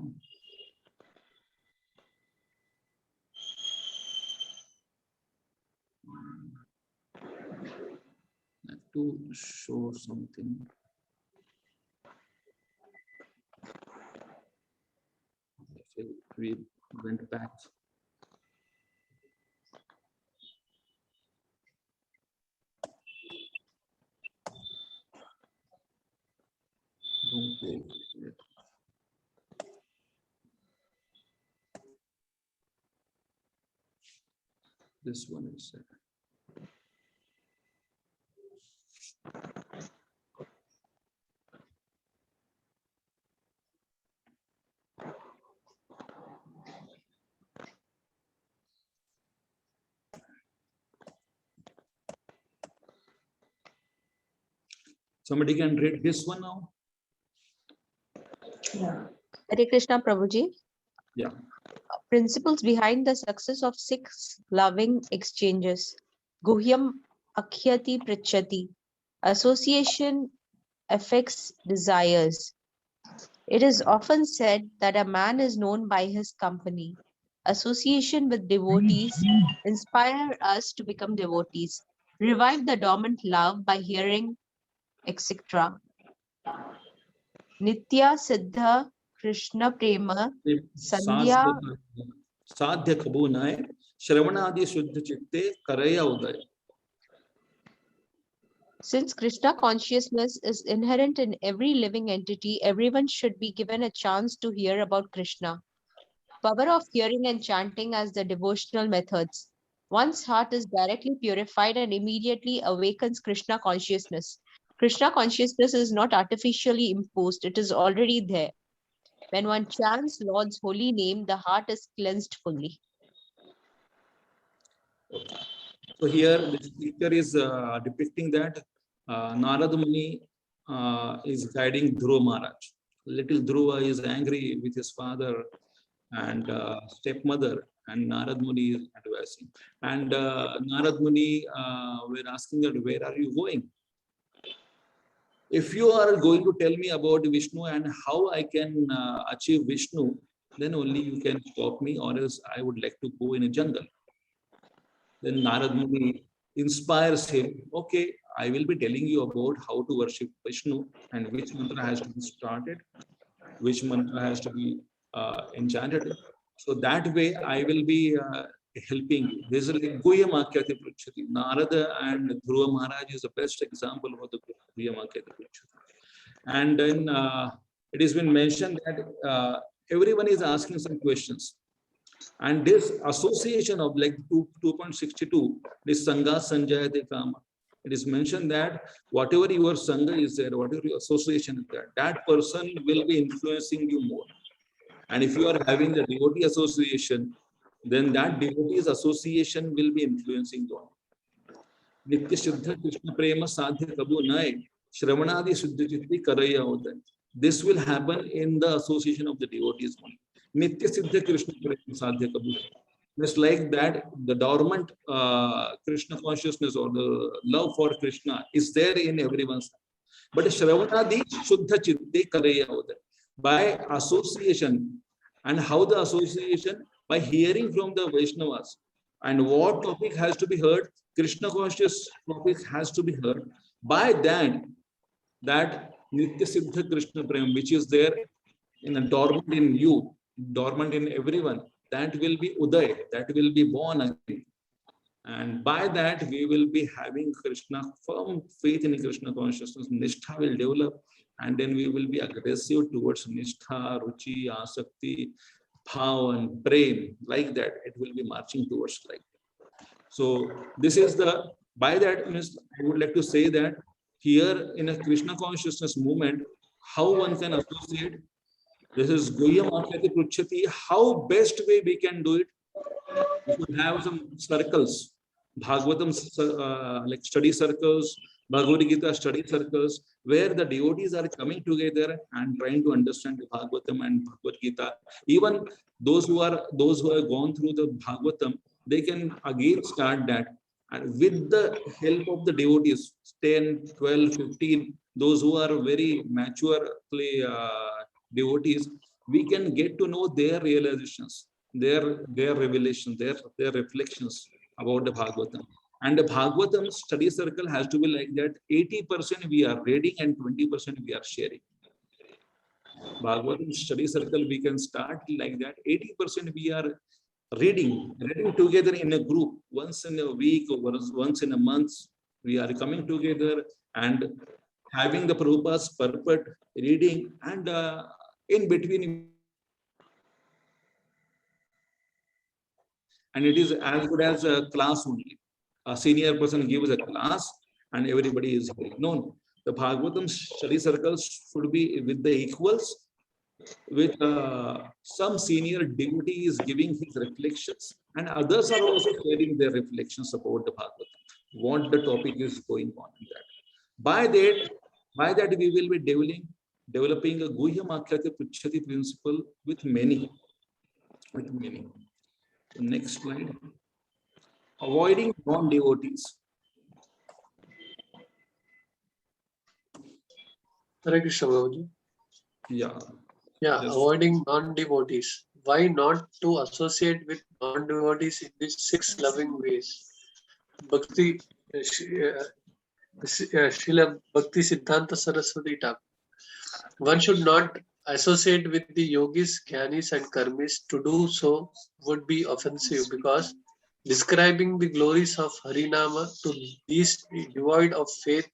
I have to show something. We went back. Don't go yet. This one is somebody can read this one now. Hare Krishna, Prabhuji. Yeah. Principles behind the success of six loving exchanges. Guhyam akhyati prachati. Association affects desires. It is often said that a man is known by his company. Association with devotees inspire us to become devotees. Revive the dormant love by hearing, etc. Nitya Siddha Krishna Prema Sandhya. Sadhya Kabunai, Shravanadi Shuddha Chitte, Karaya Uday. Since Krishna consciousness is inherent in every living entity, everyone should be given a chance to hear about Krishna. Power of hearing and chanting as the devotional methods. One's heart is directly purified and immediately awakens Krishna consciousness. Krishna consciousness is not artificially imposed, it is already there. When one chants Lord's holy name, the heart is cleansed fully. So here this picture is depicting that Narad Muni is guiding Dhruva Maharaj. Little Dhruva is angry with his father and stepmother, and Narad Muni is advising. And Narad Muni were asking that, where are you going? If you are going to tell me about Vishnu and how I can achieve Vishnu, then only you can stop me, or else I would like to go in a jungle. Then Narad Muni inspires him, okay, I will be telling you about how to worship Vishnu and which mantra has to be started, which mantra has to be enchanted. So that way I will be helping you. This is like Guyamakyati Pruchati. Narada and Dhruva Maharaj is the best example of the Guyamakyati Pruchati. And then it has been mentioned that everyone is asking some questions. And this association of like 2.62, this Sangha Sanjayate Kama, it is mentioned that whatever your Sangha is there, whatever your association is there, that person will be influencing you more. And if you are having the devotee association, then that devotee's association will be influencing you. Nitya Shuddha Krishna Prema Sadhya Kabu Nai, Shravanadi Shuddha Chitti Karaya Uday. This will happen in the association of the devotees only. Nitya Siddha Krishna Prema Sadhya Kabul. Just like that, the dormant Krishna consciousness or the love for Krishna is there in everyone's. But Shravanadi Shuddha Chitte Kareya Uday. By association, and how the association? By hearing from the Vaishnavas. And what topic has to be heard? Krishna conscious topic has to be heard. By that Nitya Siddha Krishna Prem, which is there in a dormant in you, dormant in everyone, that will be Uday, that will be born again. And by that, we will be having Krishna, firm faith in Krishna consciousness. Nishtha will develop, and then we will be aggressive towards Nishtha, Ruchi, Asakti, Bhav, and Prem. Like that, it will be marching towards like that. So, this is the, by that, I would like to say that here in a Krishna consciousness movement, how one can associate. This is Guhyam Akyati Pruchati. How best way we can do it? We should have some circles, Bhagavatam like study circles, Bhagavad Gita study circles, where the devotees are coming together and trying to understand the Bhagavatam and Bhagavad Gita. Even those who have gone through the Bhagavatam, they can again start that. And with the help of the devotees, 10, 12, 15, those who are very maturely devotees, we can get to know their realizations, their revelation, their reflections about the Bhagavatam. And the Bhagavatam study circle has to be like that. 80% we are reading and 20% we are sharing. Bhagavatam study circle, we can start like that. 80% we are reading together in a group, once in a week or once in a month. We are coming together and having the Prabhupada's purport, reading, and in between. And it is as good as a class only. A senior person gives a class and everybody is hearing. No, the Bhagavatam study circles should be with the equals, with some senior devotee is giving his reflections and others are also sharing their reflections about the Bhagavatam, what the topic is going on in that. By that we will be developing a Guhyam Akyati Pruchati principle with many. Next slide. Avoiding non-devotees. Hare Krishna, Prabhuji. Yeah. Yeah, Yes. avoiding non-devotees. Why not to associate with non-devotees in these 6 loving ways? Bhakti, Srila Bhakti Siddhanta Saraswati Thakur. One should not associate with the yogis, jnanis and karmis. To do so would be offensive because describing the glories of Harinama to these devoid of faith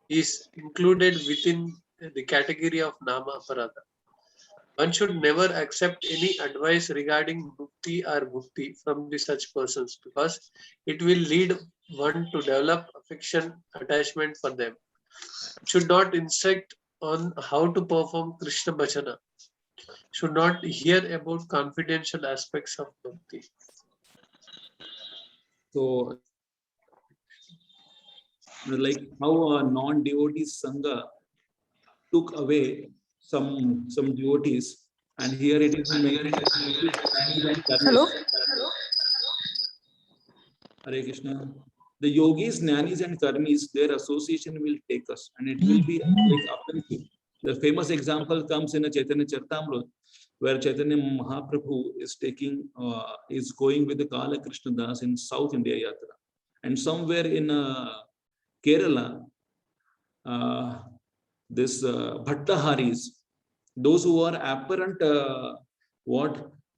is included within the category of Nama Aparada. One should never accept any advice regarding mukti or bhukti from such persons because it will lead one to develop affection, attachment for them. Should not instruct on how to perform Krishna Bhajana. Should not hear about confidential aspects of bhakti. So, like how a non-devotee Sangha took away some devotees, and here it is mentioned. Hello. Hare Krishna. The yogis, jnanis, and karmis, their association will take us, and it will be like offensive. The famous example comes in a Chaitanya Charitamrita, where Chaitanya Mahaprabhu is going with the Kala Krishna Das in South India Yatra, and somewhere in Kerala, this Bhattaharis, those who are apparent,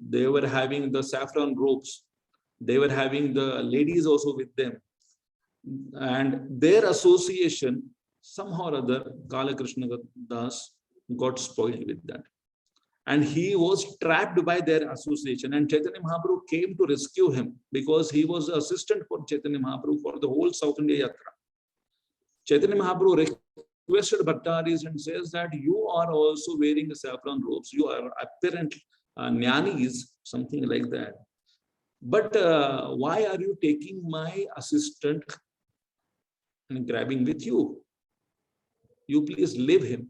they were having the saffron robes, they were having the ladies also with them, and their association somehow or other, Kala Krishna Das got spoiled with that, and he was trapped by their association, and Chaitanya Mahaprabhu came to rescue him because he was the assistant for Chaitanya Mahaprabhu for the whole South India Yatra. Chaitanya Mahaprabhu requested Bhattaharis and says that you are also wearing the saffron robes, you are apparent jnanis, something like that. But why are you taking my assistant and grabbing with you? You please leave him.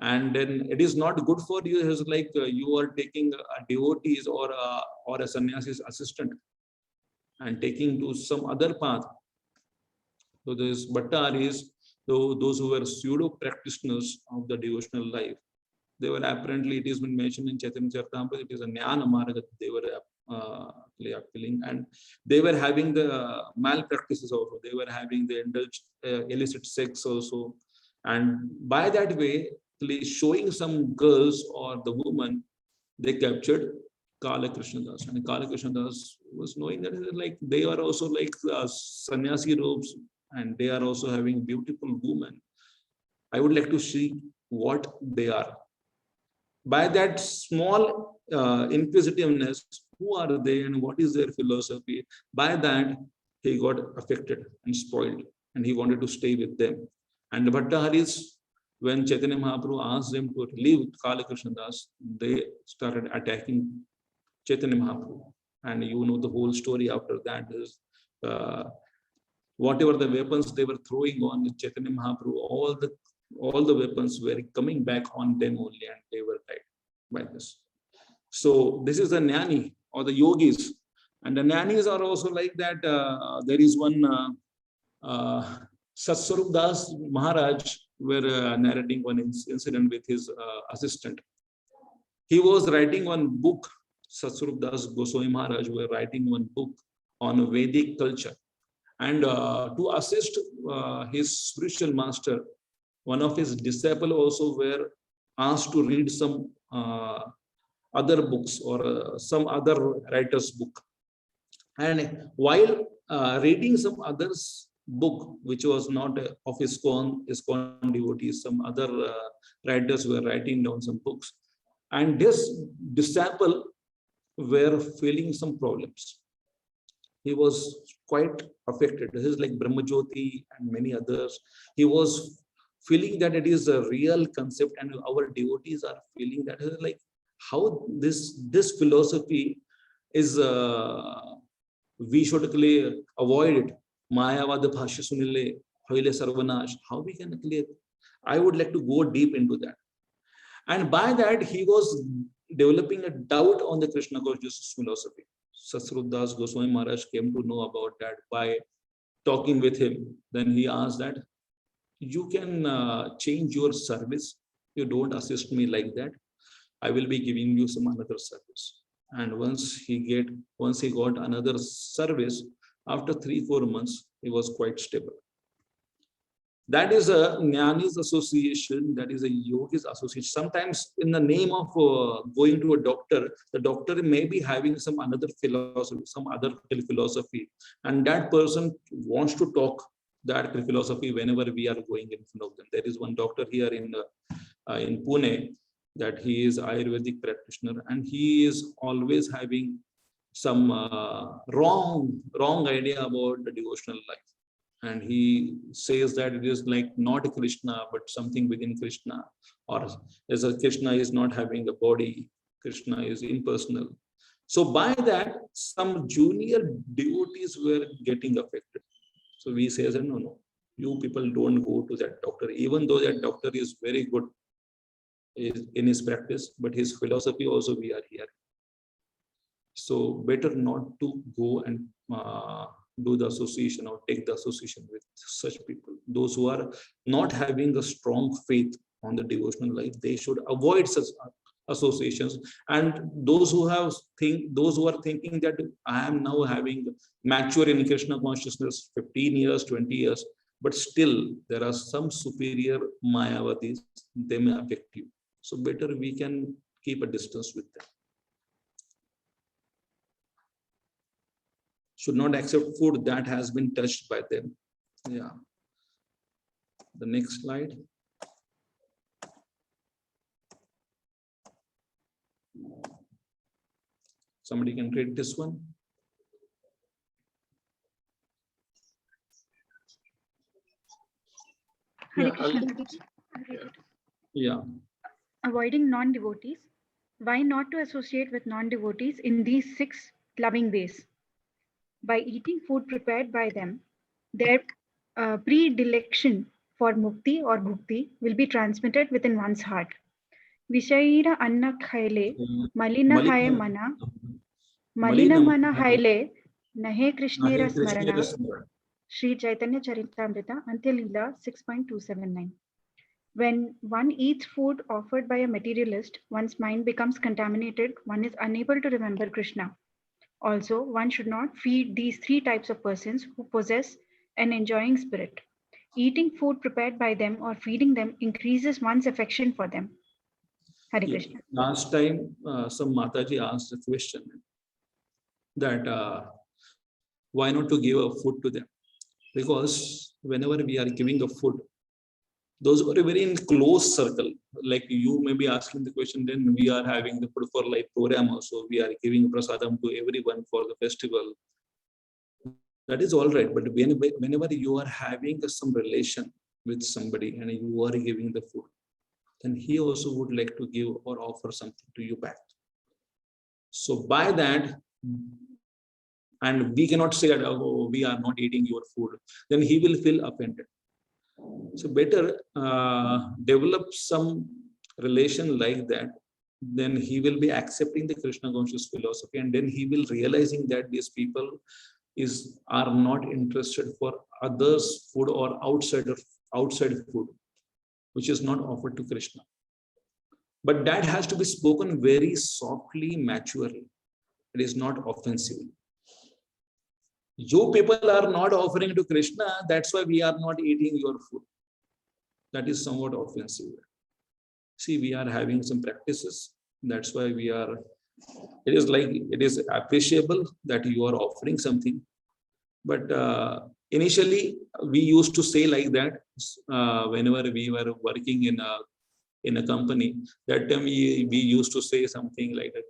And then it is not good for you. It's like you are taking a devotees or a sannyasi's assistant and taking to some other path. So this Bhattaris, those who were pseudo practitioners of the devotional life, they were apparently, it has been mentioned in Chaitanya Charitamrita, it is a Jnana Marga they were appealing, and they were having the malpractices also. They were having the illicit sex also, and by that way, showing some girls or the woman, they captured Kala Krishna Das, and Kala Krishna Das was knowing that like they are also like sannyasi robes, and they are also having beautiful women. I would like to see what they are. By that small inquisitiveness, who are they and what is their philosophy? By that, he got affected and spoiled, and he wanted to stay with them. And the Bhattaharis, when Chaitanya Mahaprabhu asked them to leave Kala Krishna Das, they started attacking Chaitanya Mahaprabhu. And you know the whole story after that is whatever the weapons they were throwing on Chaitanya Mahaprabhu, all the weapons were coming back on them only, and they were died by this. So this is the Jnani or the yogis, and the Jnanis are also like that. There is one Satswarup Das Maharaj were narrating one incident with his assistant. He was writing one book. Satswarup Das Goswami Maharaj were writing one book on Vedic culture, and to assist his spiritual master, one of his disciples also were asked to read some other books or some other writer's book. And while reading some others book, which was not of ISKCON devotees, some other writers were writing down some books, and this disciple were feeling some problems. He was quite affected. This is like Brahmajyoti and many others. He was feeling that it is a real concept, and our devotees are feeling that like how this philosophy is we should avoid it. Mayavad bhashya sunile hoile sarvanash. How we can clear? I would like to go deep into that. And by that, he was developing a doubt on the Krishna consciousness philosophy. Satswarup Das Goswami Maharaj came to know about that by talking with him. Then he asked that, you can change your service. You don't assist me like that. I will be giving you some another service. And once he got another service, after 3-4 months, he was quite stable. That is a Jnani's association, that is a yogi's association. Sometimes in the name of going to a doctor, the doctor may be having some another philosophy, some other philosophy, and that person wants to talk that philosophy whenever we are going in front of them. There is one doctor here in Pune, that he is Ayurvedic practitioner, and he is always having some wrong idea about the devotional life. And he says that it is like not Krishna, but something within Krishna, or as a Krishna is not having a body, Krishna is impersonal. So by that, some junior devotees were getting affected. So we say, no, you people don't go to that doctor, even though that doctor is very good in his practice, but his philosophy also we are here. So better not to go and do the association or take the association with such people. Those who are not having a strong faith on the devotional life, they should avoid such associations. And those who are thinking that I am now having mature in Krishna consciousness 15 years, 20 years, but still there are some superior Mayavadis, they may affect you. So better we can keep a distance with them. Should not accept food that has been touched by them. Yeah. The next slide. Somebody can read this one. Hare Krishna. Yeah. Avoiding non-devotees. Why not to associate with non-devotees in these 6 loving ways? By eating food prepared by them, their predilection for mukti or bhukti will be transmitted within one's heart. Vishaira anna khaile, malina haye mana, malina mana haile, nahe krishnera smarana. Sri Chaitanya Charitamrita, Antyalila 6.279. When one eats food offered by a materialist, one's mind becomes contaminated. One is unable to remember Krishna. Also, one should not feed these three types of persons who possess an enjoying spirit. Eating food prepared by them or feeding them increases one's affection for them. Hare Krishna. Last time, some Mataji asked a question that why not to give a food to them? Because whenever we are giving a food, those are a very in close circle. Like you may be asking the question, then we are having the food for life program also. We are giving prasadam to everyone for the festival. That is all right. But whenever you are having some relation with somebody and you are giving the food, then he also would like to give or offer something to you back. So by that, and we cannot say that, oh, we are not eating your food, then he will feel offended. So better develop some relation like that, then he will be accepting the Krishna conscious philosophy, and then he will realizing that these people are not interested for others' food or outside food, which is not offered to Krishna. But that has to be spoken very softly, maturely. It is not offensive. You people are not offering to Krishna, that's why we are not eating your food. That is somewhat offensive. See, we are having some practices. That's why it is appreciable that you are offering something. But initially, we used to say like that whenever we were working in a company. That time we used to say something like that,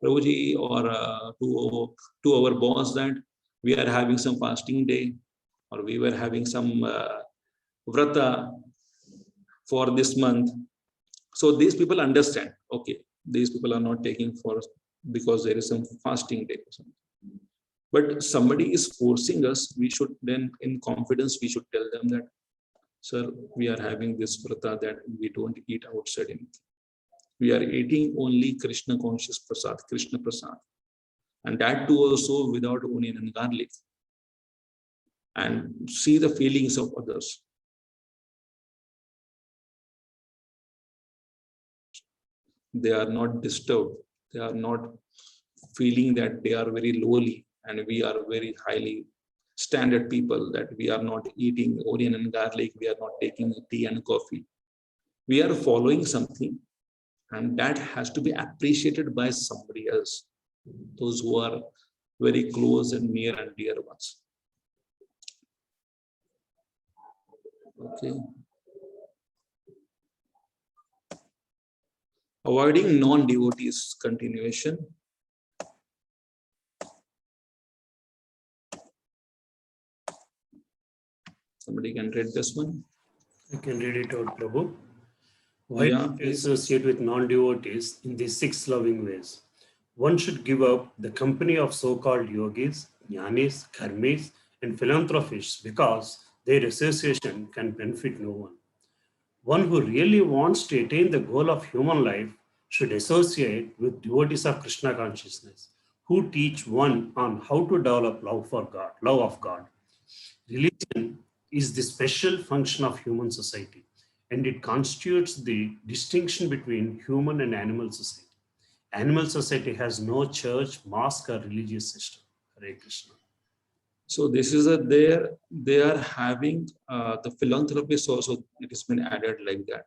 Prabhuji, or to our boss, that we are having some fasting day, or we were having some vrata for this month. So these people understand, okay, these people are not taking for because there is some fasting day or something. But somebody is forcing us, we should then in confidence, we should tell them that, sir, we are having this vrata that we don't eat outside anything. We are eating only Krishna conscious prasad, Krishna prasad. And that too also without onion and garlic. And see the feelings of others. They are not disturbed. They are not feeling that they are very lowly and we are very highly standard people, that we are not eating onion and garlic, we are not taking tea and coffee. We are following something, and that has to be appreciated by somebody else, those who are very close and near and dear ones. Okay. Avoiding non-devotees, continuation. Somebody can read this one. I can read it out, Prabhu. Why not associate with non-devotees in these 6 loving ways? One should give up the company of so-called yogis, jnanis, karmis, and philanthropists because their association can benefit no one. One who really wants to attain the goal of human life should associate with devotees of Krishna consciousness, who teach one on how to develop love for God, love of God. Religion is the special function of human society, and it constitutes the distinction between human and animal society. Animal society has no church, mosque, or religious system. Hare Krishna. So this is they are having the philanthropists also, it has been added like that.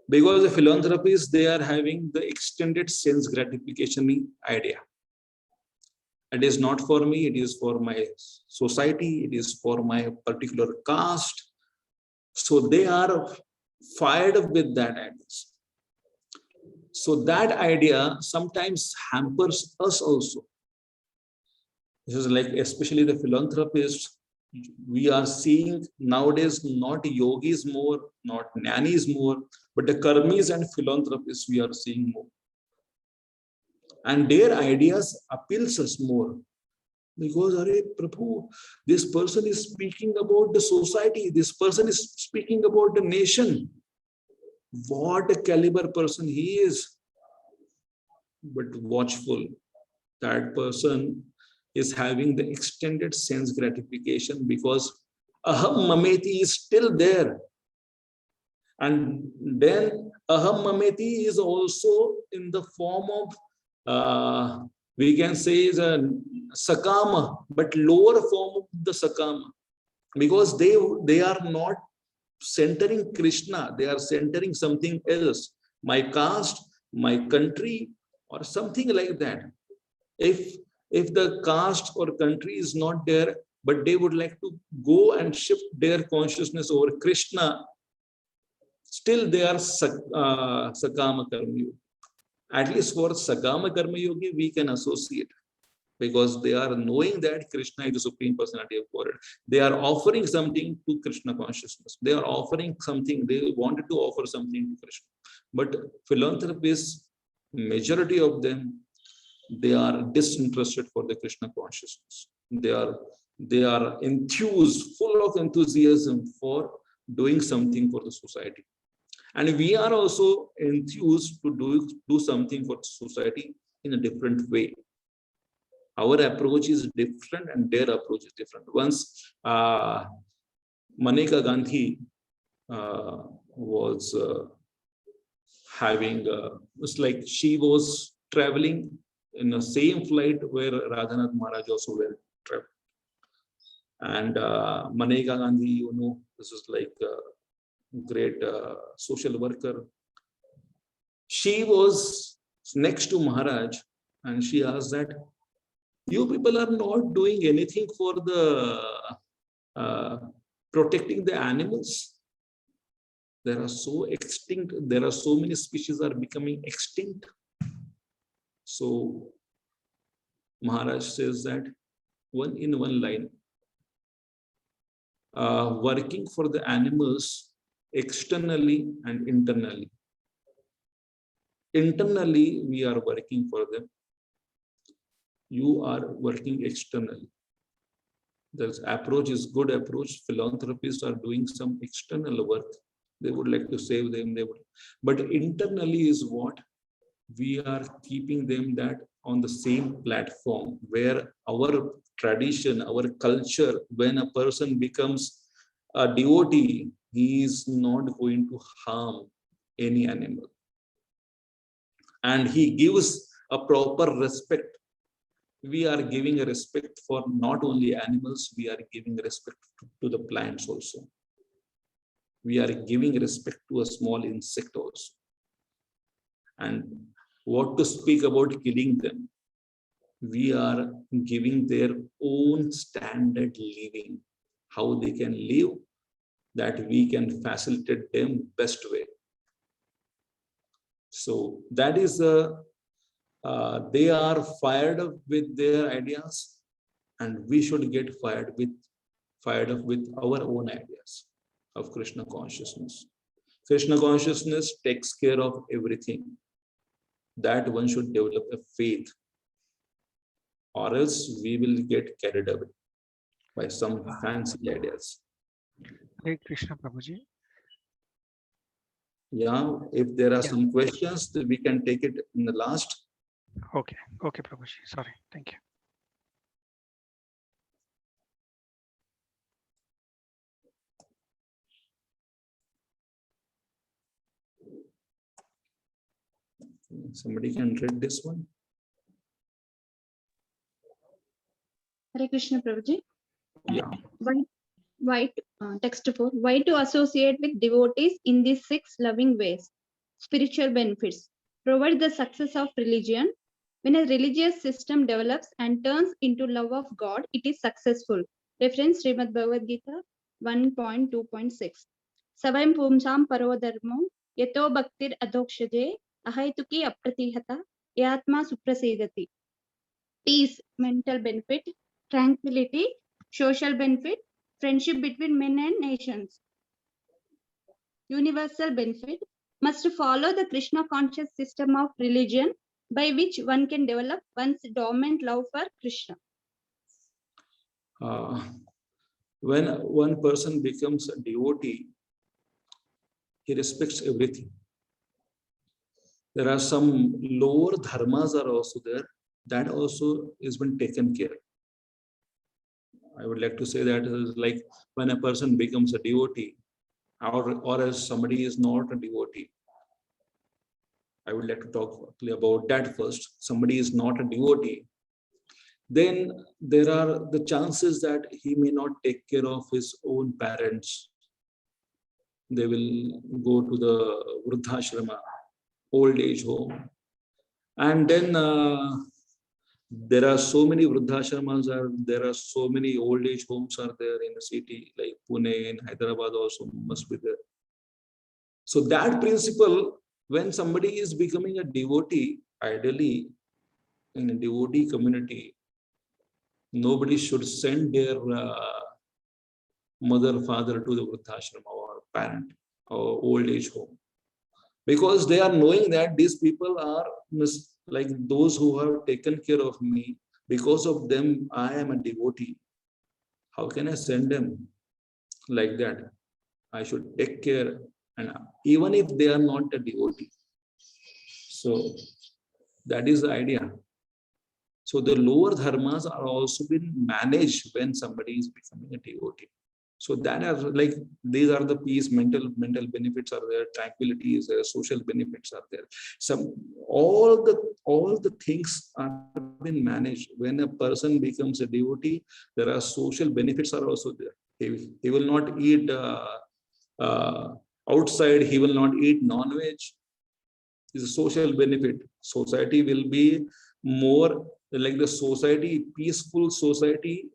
Because the philanthropists, they are having the extended sense gratification idea. It is not for me, it is for my society, it is for my particular caste. So they are fired up with that idea. So that idea sometimes hampers us also. This is like, especially the philanthropists, we are seeing nowadays not yogis more, not jnanis more, but the karmis and philanthropists we are seeing more. And their ideas appeals us more. Because, Hare Prabhu, this person is speaking about the society. This person is speaking about the nation. What a caliber person he is. But watchful. That person is having the extended sense gratification because aham mameti is still there. And then aham mameti is also in the form of, we can say, is a sakama, but lower form of the sakama. Because they are not centering Krishna, they are centering something else. My caste, my country, or something like that. If the caste or country is not there, but they would like to go and shift their consciousness over Krishna, still they are Sakama Karma Yogi. At least for Sakama Karma Yogi, we can associate, because they are knowing that Krishna is the Supreme Personality of Godhead. They are offering something to Krishna consciousness. They are offering something, they wanted to offer something to Krishna. But philanthropists, majority of them, they are disinterested for the Krishna consciousness. They are enthused, full of enthusiasm for doing something for the society. And we are also enthused to do something for society in a different way. Our approach is different and their approach is different. Once Maneka Gandhi was having, it's like she was traveling in the same flight where Radhanath Maharaj also were traveling. And Maneka Gandhi, you know, this is like a great social worker. She was next to Maharaj and she asked that, you people are not doing anything for the protecting the animals. There are so extinct, there are so many species are becoming extinct. So Maharaj says that in one line, working for the animals externally and internally. Internally, we are working for them. You are working externally. This approach is good approach. Philanthropists are doing some external work. They would like to save them. But internally is what we are keeping them that on the same platform where our tradition, our culture, when a person becomes a devotee, he is not going to harm any animal. And he gives a proper respect. We are giving a respect for not only animals, we are giving respect to the plants also. We are giving respect to a small insect also. And what to speak about killing them? We are giving their own standard living, how they can live, that we can facilitate them best way. So that is they are fired up with their ideas, and we should get fired up with our own ideas of Krishna consciousness. Krishna consciousness takes care of everything. That one should develop a faith, or else we will get carried away by some fancy ideas. Hare Krishna, Prabhuji. Yeah, if there are some questions, we can take it in the last. Okay, okay, Prabhuji. Sorry, thank you. Somebody can read this one. Hare Krishna, Prabhuji. Yeah. Text 4. Why to associate with devotees in these 6 loving ways? Spiritual benefits. Provide the success of religion. When a religious system develops and turns into love of God, it is successful. Reference Srimad Bhagavad Gita 1.2.6. Savayam pumsam paro dharmo yato bhaktir adhokshaje ahaituki apratihata yatma suprasedati. Peace, mental benefit, tranquility, social benefit, friendship between men and nations. Universal benefit, must follow the Krishna conscious system of religion by which one can develop one's dormant love for Krishna. when one person becomes a devotee, he respects everything. There are some lower dharmas are also there. That also has been taken care. I would like to say that is like when a person becomes a devotee, or as somebody is not a devotee. I would like to talk about that first. Somebody is not a devotee, then there are the chances that he may not take care of his own parents. They will go to the Vruddhashrama, old age home. And then there are so many Vruddhashramas, there are so many old age homes are there in the city, like Pune and Hyderabad also must be there. So that principle, when somebody is becoming a devotee, ideally in a devotee community, nobody should send their mother, father to the Vruddhashrama or parent or old age home, because they are knowing that these people are like those who have taken care of me. Because of them, I am a devotee. How can I send them like that? I should take care, and even if they are not a devotee. So that is the idea. So the lower dharmas are also being managed when somebody is becoming a devotee. So that are like, these are the peace, mental benefits are there, tranquility is there, social benefits are there. All the things are being managed. When a person becomes a devotee, there are social benefits are also there. He will not eat outside, he will not eat non-veg. Is a social benefit. Society will be more like the society, peaceful society.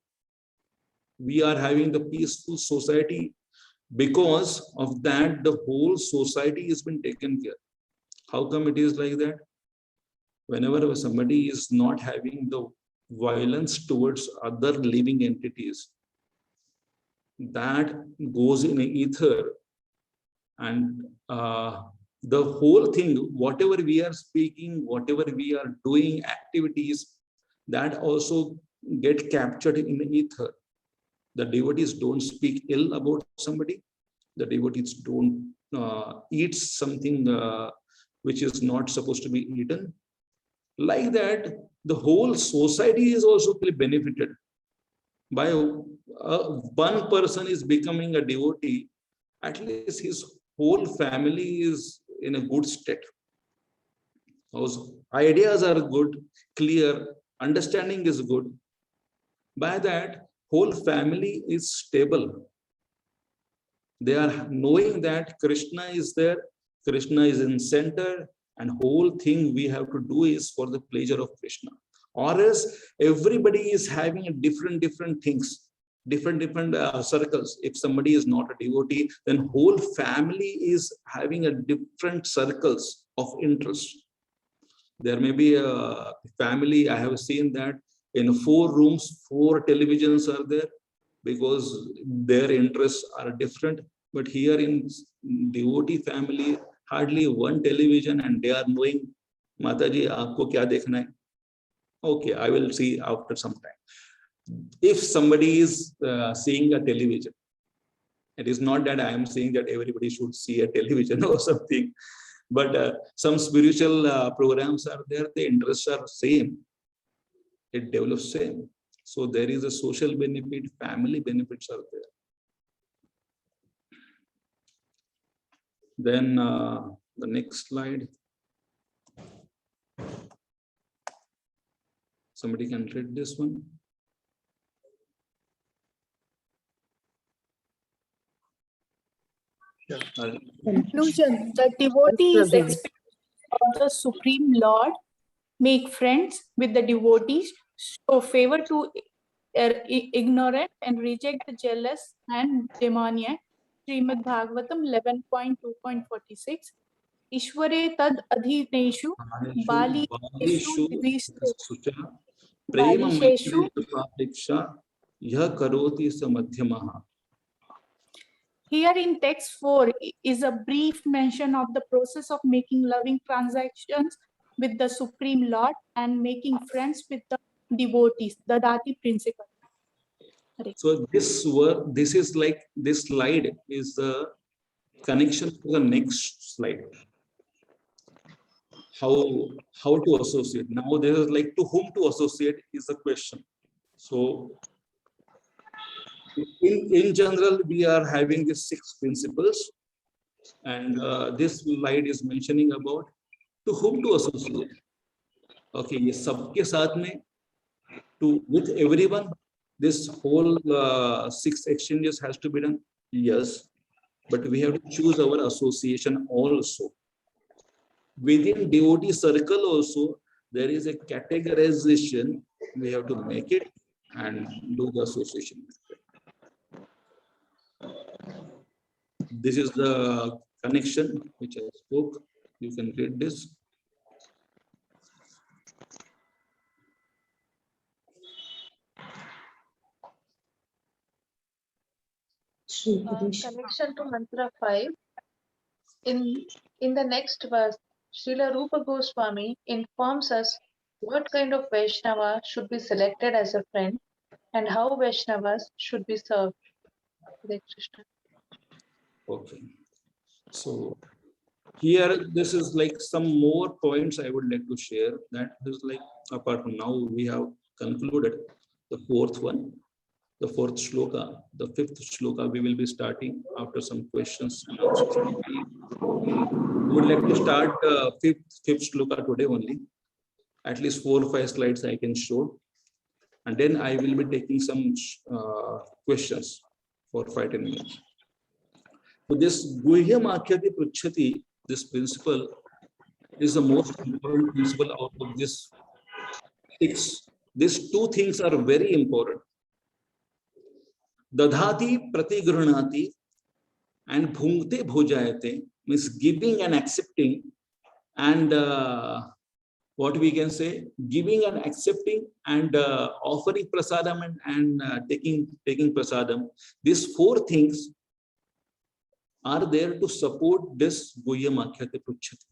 We are having the peaceful society. Because of that, the whole society has been taken care. How come it is like that? Whenever somebody is not having the violence towards other living entities, that goes in ether, and the whole thing, whatever we are speaking, whatever we are doing, activities, that also get captured in the ether. The devotees don't speak ill about somebody. The devotees don't eat something which is not supposed to be eaten. Like that, the whole society is also benefited. By one person is becoming a devotee, at least his whole family is in a good state. Those ideas are good, clear, understanding is good. By that, whole family is stable. They are knowing that Krishna is there, Krishna is in center, and whole thing we have to do is for the pleasure of Krishna. Or else everybody is having different things, different circles. If somebody is not a devotee, then whole family is having a different circles of interest. There may be a family, I have seen that in 4 rooms, 4 televisions are there, because their interests are different. But here in devotee family, hardly 1 television, and they are knowing, Mataji, aapko kya dekhna hai? Okay, I will see after some time. If somebody is seeing a television, it is not that I am saying that everybody should see a television or something, but some spiritual programs are there, the interests are same. It develops same. So there is a social benefit, family benefits are there. Then the next slide. Somebody can read this one. Conclusion: the devotee is expected of the Supreme Lord, make friends with the devotees, show favor to ignorant, and reject the jealous and demoniac. Srimad Bhagavatam 11.2.46. Ishware tad adhineshu balisheshu balisheshu yah karoti samadhyamaha. Here in text 4 is a brief mention of the process of making loving transactions with the Supreme Lord and making friends with the devotees, the Dati principle. So this is like, this slide is the connection to the next slide. How to associate. Now there is like, to whom to associate is the question. So in general, we are having these 6 principles, and this slide is mentioning about to whom to associate. Okay, ये सबके साथ में, to with everyone, this whole 6 exchanges has to be done. Yes, but we have to choose our association also. Within devotee circle also, there is a categorization. We have to make it and do the association. This is the connection which I spoke. You can read this. Connection to mantra 5. In the next verse, Srila Rupa Goswami informs us what kind of Vaishnava should be selected as a friend and how Vaishnavas should be served. Hare Krishna. Okay. So here, this is like some more points I would like to share. That is like, apart from now, we have concluded the 4th one, the 4th shloka. The 5th shloka we will be starting after some questions and answers. We would like to start 5th shloka today only. At least 4 or 5 slides I can show, and then I will be taking some questions for 5-10 minutes. So this Guhyam Akhyati Pruchhati, this principle is the most important principle out of this 6. These 2 things are very important. Dadhati Pratigruhnati and Bhungte Bhojayate means giving and accepting, and what we can say, giving and accepting, and offering prasadam and taking prasadam. These 4 things are there to support this Guhyam Akhyati Pruchhati,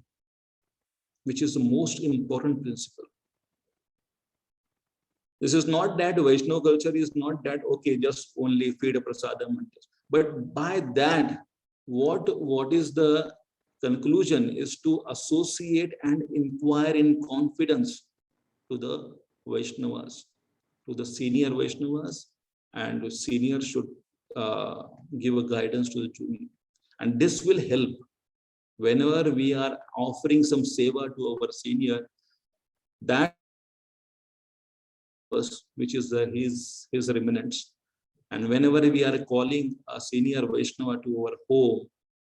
which is the most important principle. This is not that Vaishnava culture is not that, okay, just only feed a prasadam. But by that, what is the conclusion is to associate and inquire in confidence to the Vaishnavas, to the senior Vaishnavas, and the senior should give a guidance to the junior. And this will help whenever we are offering some seva to our senior, that which is his remnants. And whenever we are calling a senior Vaishnava to our home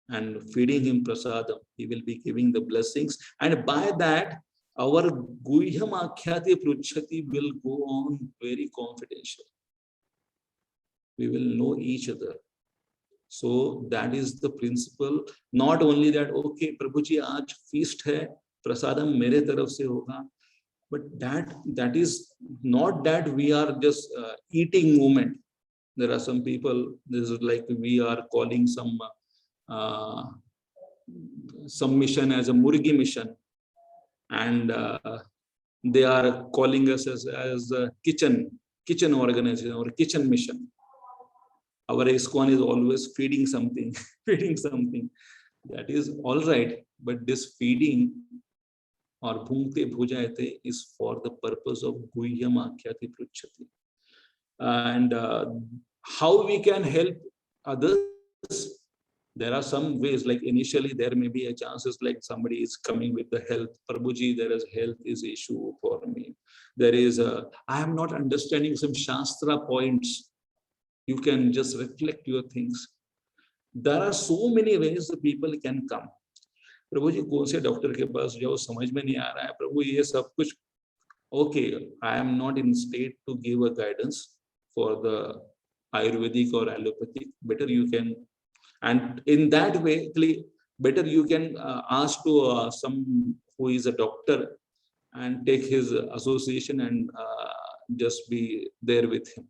and feeding him prasadam, he will be giving the blessings. And by that, our Guhyam Akhyati Pruchhati will go on very confidential. We will know each other. So that is the principle. Not only that, okay, Prabhuji, aaj feast hai, prasadam mere taraf se hoga. But that is not that we are just eating moment. There are some people, this is like we are calling some mission as a Murgi mission, and they are calling us as a kitchen organization or kitchen mission. Our ISKCON is always feeding something, feeding something. That is all right, but this feeding or Bhungte Bhojayate is for the purpose of Guhyam Akhyati Pruchhati. And how we can help others, there are some ways, like initially there may be a chances like somebody is coming with the health, Prabhuji, there is health is issue for me. There is I am not understanding some Shastra points. You can just reflect your things. There are so many ways the people can come. प्रभु जी कौन से doctor के पास जाओ, समझ में नहीं आ रहा है प्रभु, ये सब कुछ. Okay, I am not in state to give a guidance for the Ayurvedic or allopathic. Better you can, and in that way, better you can ask to some who is a doctor and take his association and just be there with him.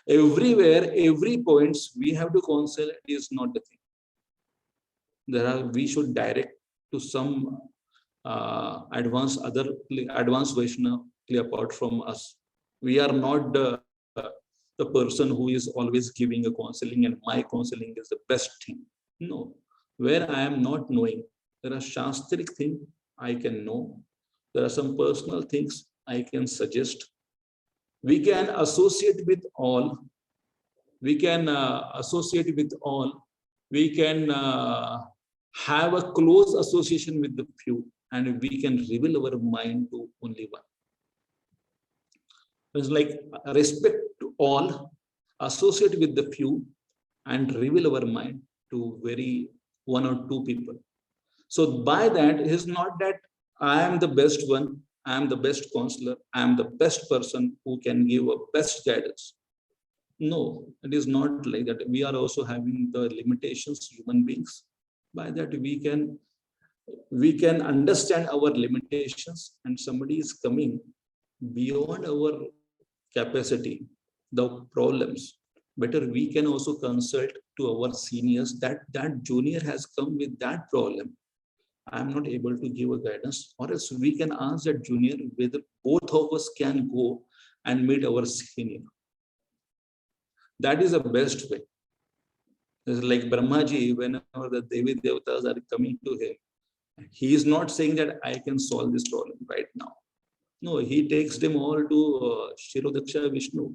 Everywhere, every points we have to counsel is not the thing. We should direct to some advanced Vaishnava apart from us. We are not the person who is always giving a counseling and my counseling is the best thing. No, where I am not knowing, there are shastric things I can know. There are some personal things I can suggest. We can associate with all. We can associate with all. We can have a close association with the few, and we can reveal our mind to only one. It's like respect to all, associate with the few, and reveal our mind to very one or two people. So by that, it is not that I am the best one, I am the best counselor, I am the best person who can give a best guidance. No, it is not like that. We are also having the limitations, human beings. By that we can understand our limitations, and somebody is coming beyond our capacity, the problems. Better we can also consult to our seniors that junior has come with that problem. I am not able to give a guidance, or else we can ask that junior whether both of us can go and meet our senior. That is the best way. It's like Brahmaji, whenever the Devi Devatas are coming to him, he is not saying that I can solve this problem right now. No, he takes them all to Shirodaksha Vishnu.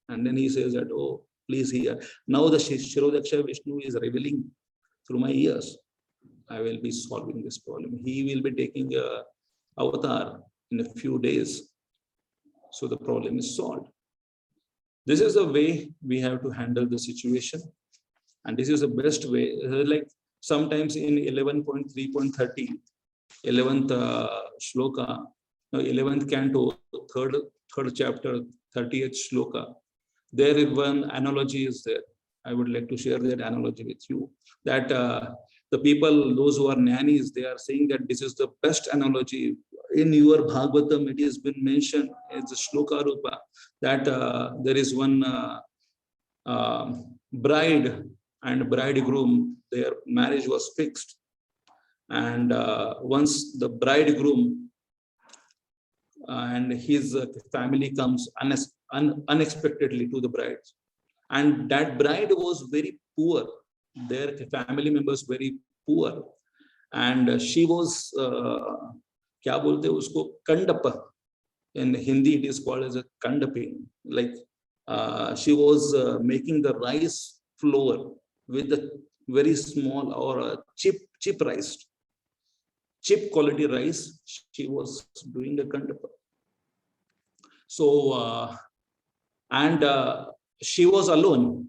And then he says that, oh, please hear. Now the Shirodaksha Vishnu is revealing through my ears. I will be solving this problem. He will be taking a avatar in a few days. So the problem is solved. This is the way we have to handle the situation. And this is the best way. Like sometimes in 11.3.30, 11th shloka, 11th canto, third chapter, 30th shloka, there is one analogy is there. I would like to share that analogy with you. That the people, those who are nannies, they are saying that this is the best analogy. In your Bhagavatam, it has been mentioned as a shloka rupa that there is one bride and bridegroom, their marriage was fixed. And once the bridegroom and his family comes unexpectedly to the bride, and that bride was very poor, their family members very poor, and she was kya bolte usko, kandapa. In Hindi it is called as a kandapi. Like she was making the rice flour with a very small or a cheap rice, cheap quality rice. She was doing the kandapa. So she was alone.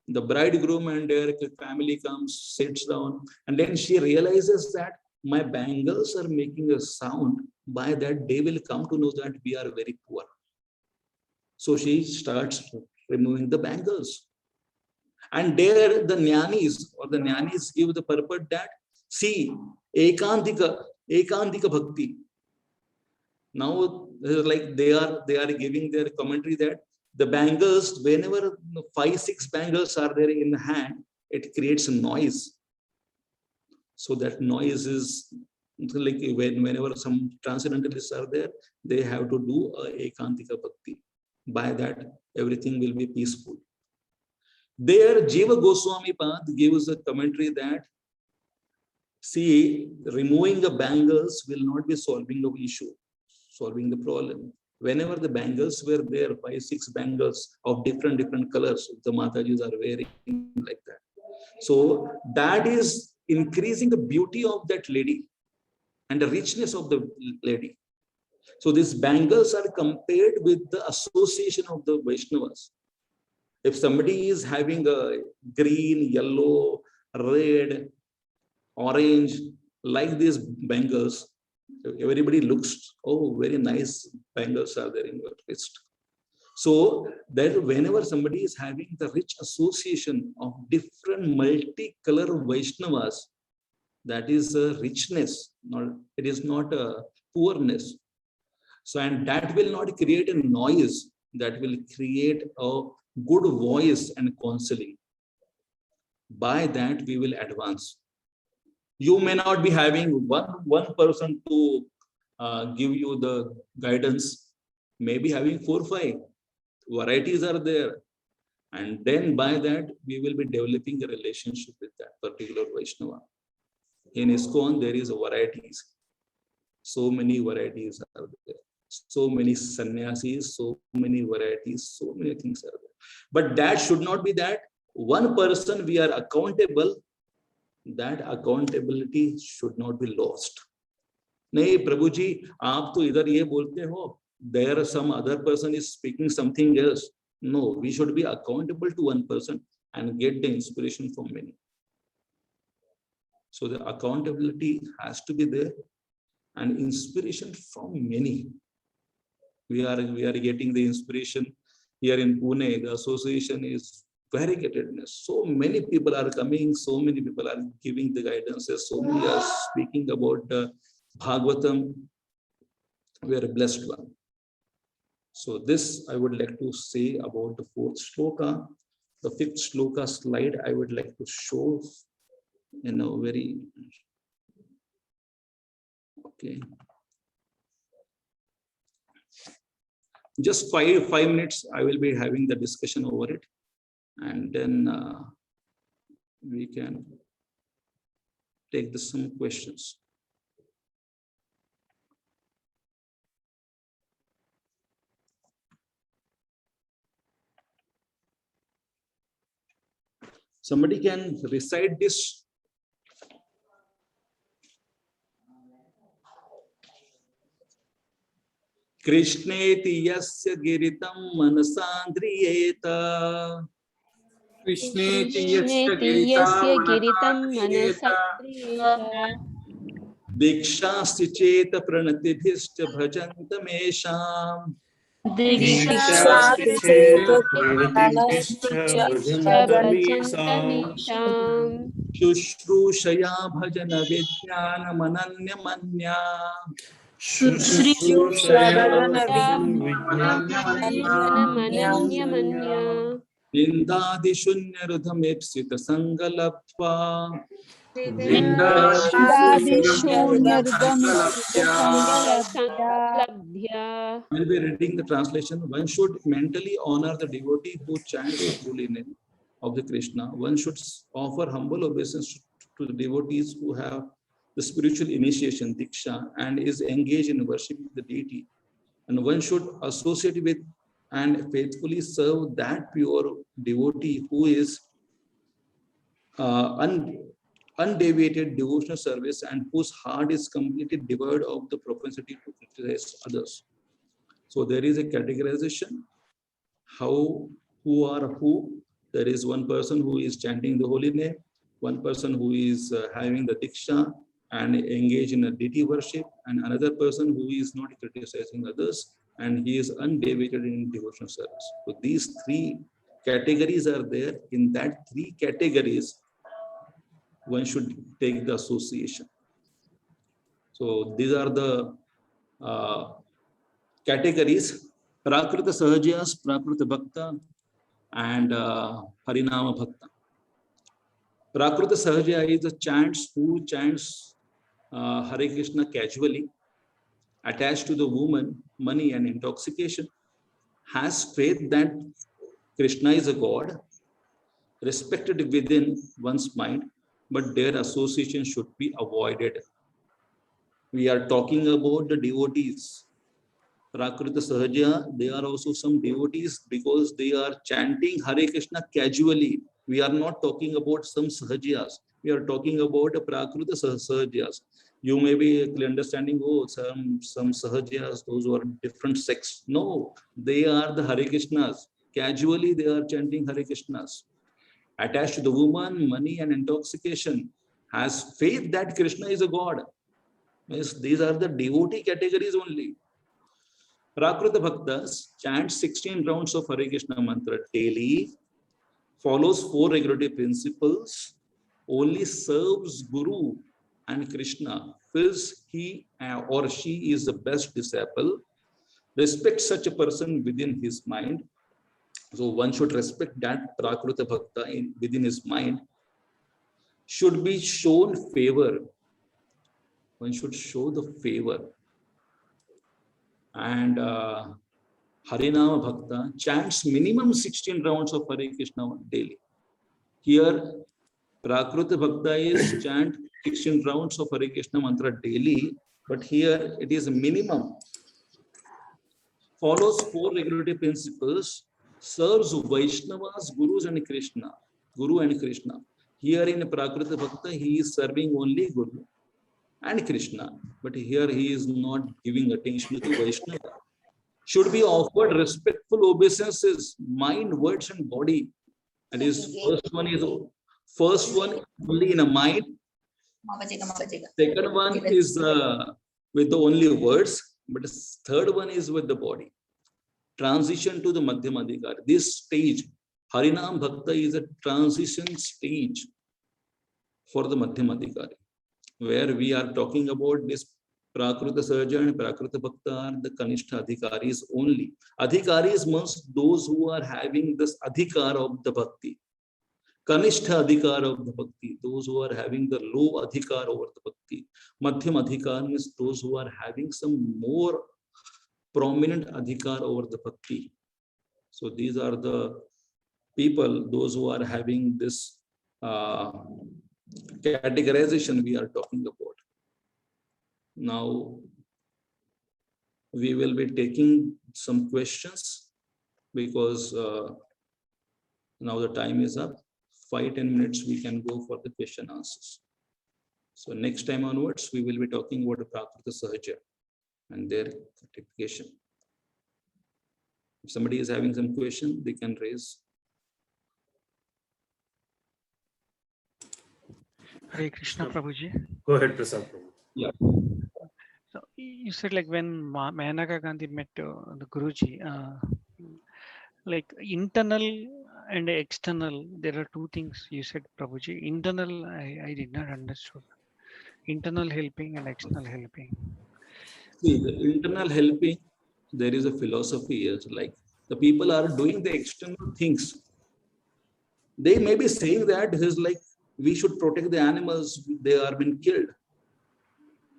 The bridegroom and their family comes, sits down, and then she realizes that my bangles are making a sound. By that, they will come to know that we are very poor. So she starts removing the bangles. And there the nannies give the purport that, see, ekantika bhakti. Now, like they are giving their commentary that the bangles, whenever 5-6 bangles are there in the hand, it creates a noise. So that noise is like whenever some transcendentalists are there, they have to do a ekantika bhakti. By that, everything will be peaceful. There, Jiva Goswami Pad gives a commentary that, see, removing the bangles will not be solving the issue, solving the problem. Whenever the bangles were there, 5-6 bangles of different colors, the Matajis are wearing like that. So that is increasing the beauty of that lady and the richness of the lady. So these bangles are compared with the association of the Vaishnavas. If somebody is having a green, yellow, red, orange, like these bangles, everybody looks, oh, very nice bangles are there in your wrist. So that whenever somebody is having the rich association of different multicolor Vaishnavas, that is a richness, it is not a poorness. So, and that will not create a noise, that will create a good voice and counseling. By that, we will advance. You may not be having one person to give you the guidance, maybe having 4-5 varieties are there. And then by that, we will be developing a relationship with that particular Vaishnava. In ISKCON, there is varieties. So many varieties are there. So many sannyasis, so many varieties, so many things are there. But that should not be that one person we are accountable. That accountability should not be lost. नहीं प्रभु जी, आप तो इधर ये बोलते हो. There some other person is speaking something else. No, we should be accountable to one person and get the inspiration from many. So the accountability has to be there and inspiration from many. We are getting the inspiration here in Pune. The association is variegatedness. So many people are coming, so many people are giving the guidances, so many are speaking about Bhagavatam. We are a blessed one. So this I would like to say about the fourth shloka. The fifth shloka slide I would like to show in a very, okay. Just five minutes, I will be having the discussion over it. And then we can take some questions. Somebody can recite this. Krishneti yasya giritam manasandriyeta. Krishneti yasya giritam manasandriyeta. Dikshasti cheta pranatibhishta bhajantamesham. Dikshasti cheta pranatibhishta bhajantamesham. Shushrushaya bhajana vijnanam ananyamanya. Vindadi shunyarudham epsita sangalapva. We'll be reading the translation. One should mentally honor the devotee who chants the holy name of the Krishna. One should offer humble obeisance to the devotees who have the spiritual initiation, Diksha, and is engaged in worshiping the deity. And one should associate with and faithfully serve that pure devotee who is undeviated devotional service and whose heart is completely devoid of the propensity to criticize others. So there is a categorization. Who. There is one person who is chanting the holy name, one person who is having the Diksha and engage in a deity worship, and another person who is not criticizing others and he is undeviated in devotional service. So these three categories are there. In that three categories, one should take the association. So these are the categories: Prakrita Sahajyas, Prakrita Bhakta, and Harinama Bhakta. Prakrita Sahajya is the chants who chants Hare Krishna casually, attached to the woman, money, and intoxication, has faith that Krishna is a god, respected within one's mind, but their association should be avoided. We are talking about the devotees. Prakrita Sahajya, they are also some devotees because they are chanting Hare Krishna casually. We are not talking about some Sahajyas. We are talking about the Prakrita Sahajyas. You may be understanding, oh, some Sahajyas, those who are different sects. No, they are the Hare Krishnas. Casually, they are chanting Hare Krishnas. Attached to the woman, money, and intoxication, has faith that Krishna is a god. Yes, these are the devotee categories only. Prakrita Bhaktas chants 16 rounds of Hare Krishna mantra daily, follows 4 regulative principles, only serves Guru and Krishna, feels he or she is the best disciple, respects such a person within his mind. So one should respect that Prakrita Bhakta within his mind, should be shown favor. One should show the favor. And Harinama Bhakta chants minimum 16 rounds of Hare Krishna daily. Here, Prakruta Bhakta is chant 16 rounds of Hare Krishna mantra daily, but here it is minimum. Follows 4 regulative principles, serves Vaishnavas, Gurus and Krishna. Guru and Krishna. Here in Prakruta Bhakta, he is serving only Guru and Krishna, but here he is not giving attention to Vaishnava. Should be offered respectful obeisances, mind, words, and body. And his first one only in a mind. Second one is with the only words, but the third one is with the body. Transition to the Madhyamadhikari. This stage, Harinam Bhakta, is a transition stage for the Madhyamadhikari, where we are talking about this Prakruta Sahaja and Prakruta Bhakta are the Kanishta Adhikaris only. Adhikaris means those who are having this Adhikar of the Bhakti. Kanishta Adhikar of the Bhakti, those who are having the low Adhikar over the Bhakti. Madhyam Adhikar means those who are having some more prominent Adhikar over the Bhakti. So these are the people, those who are having this categorization we are talking about. Now, we will be taking some questions because now the time is up. 5-10 minutes we can go for the question answers. So next time onwards, we will be talking about the Prakruta Sahaja and their certification. If somebody is having some question, they can raise. Hare Krishna, Prabhuji. Go ahead, Prasad Prabhu. Yeah. So you said like when Manaka Gandhi met the Guruji, like internal and external, there are two things you said, Prabhuji. Internal, I did not understand. Internal helping and external helping. See, the internal helping, there is a philosophy is like the people are doing the external things. They may be saying that this is like we should protect the animals, they are being killed.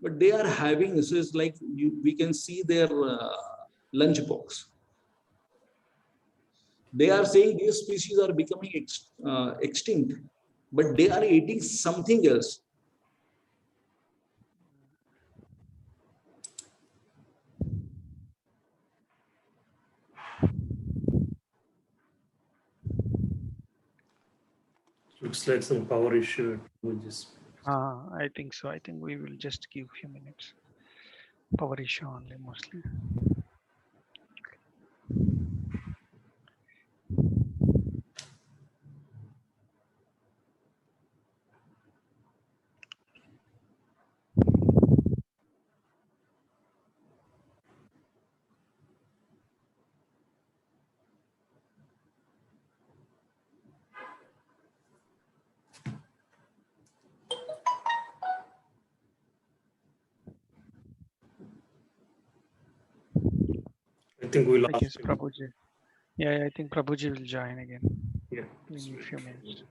But they are having, this is like we can see their lunch box. They are saying these species are becoming extinct, but they are eating something else. Looks like some power issue. I think so. I think we will just give a few minutes. Power issue only mostly. I think we'll I guess Prabhuji. Yeah, I think Prabhuji will join again. Yeah. In a few minutes.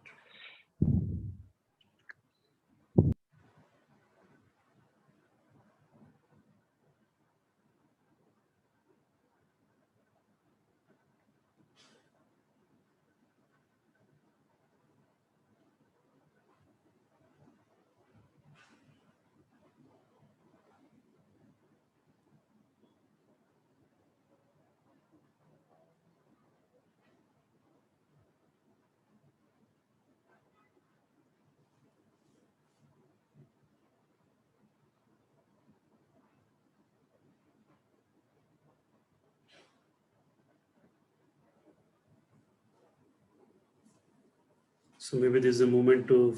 So maybe there's a moment to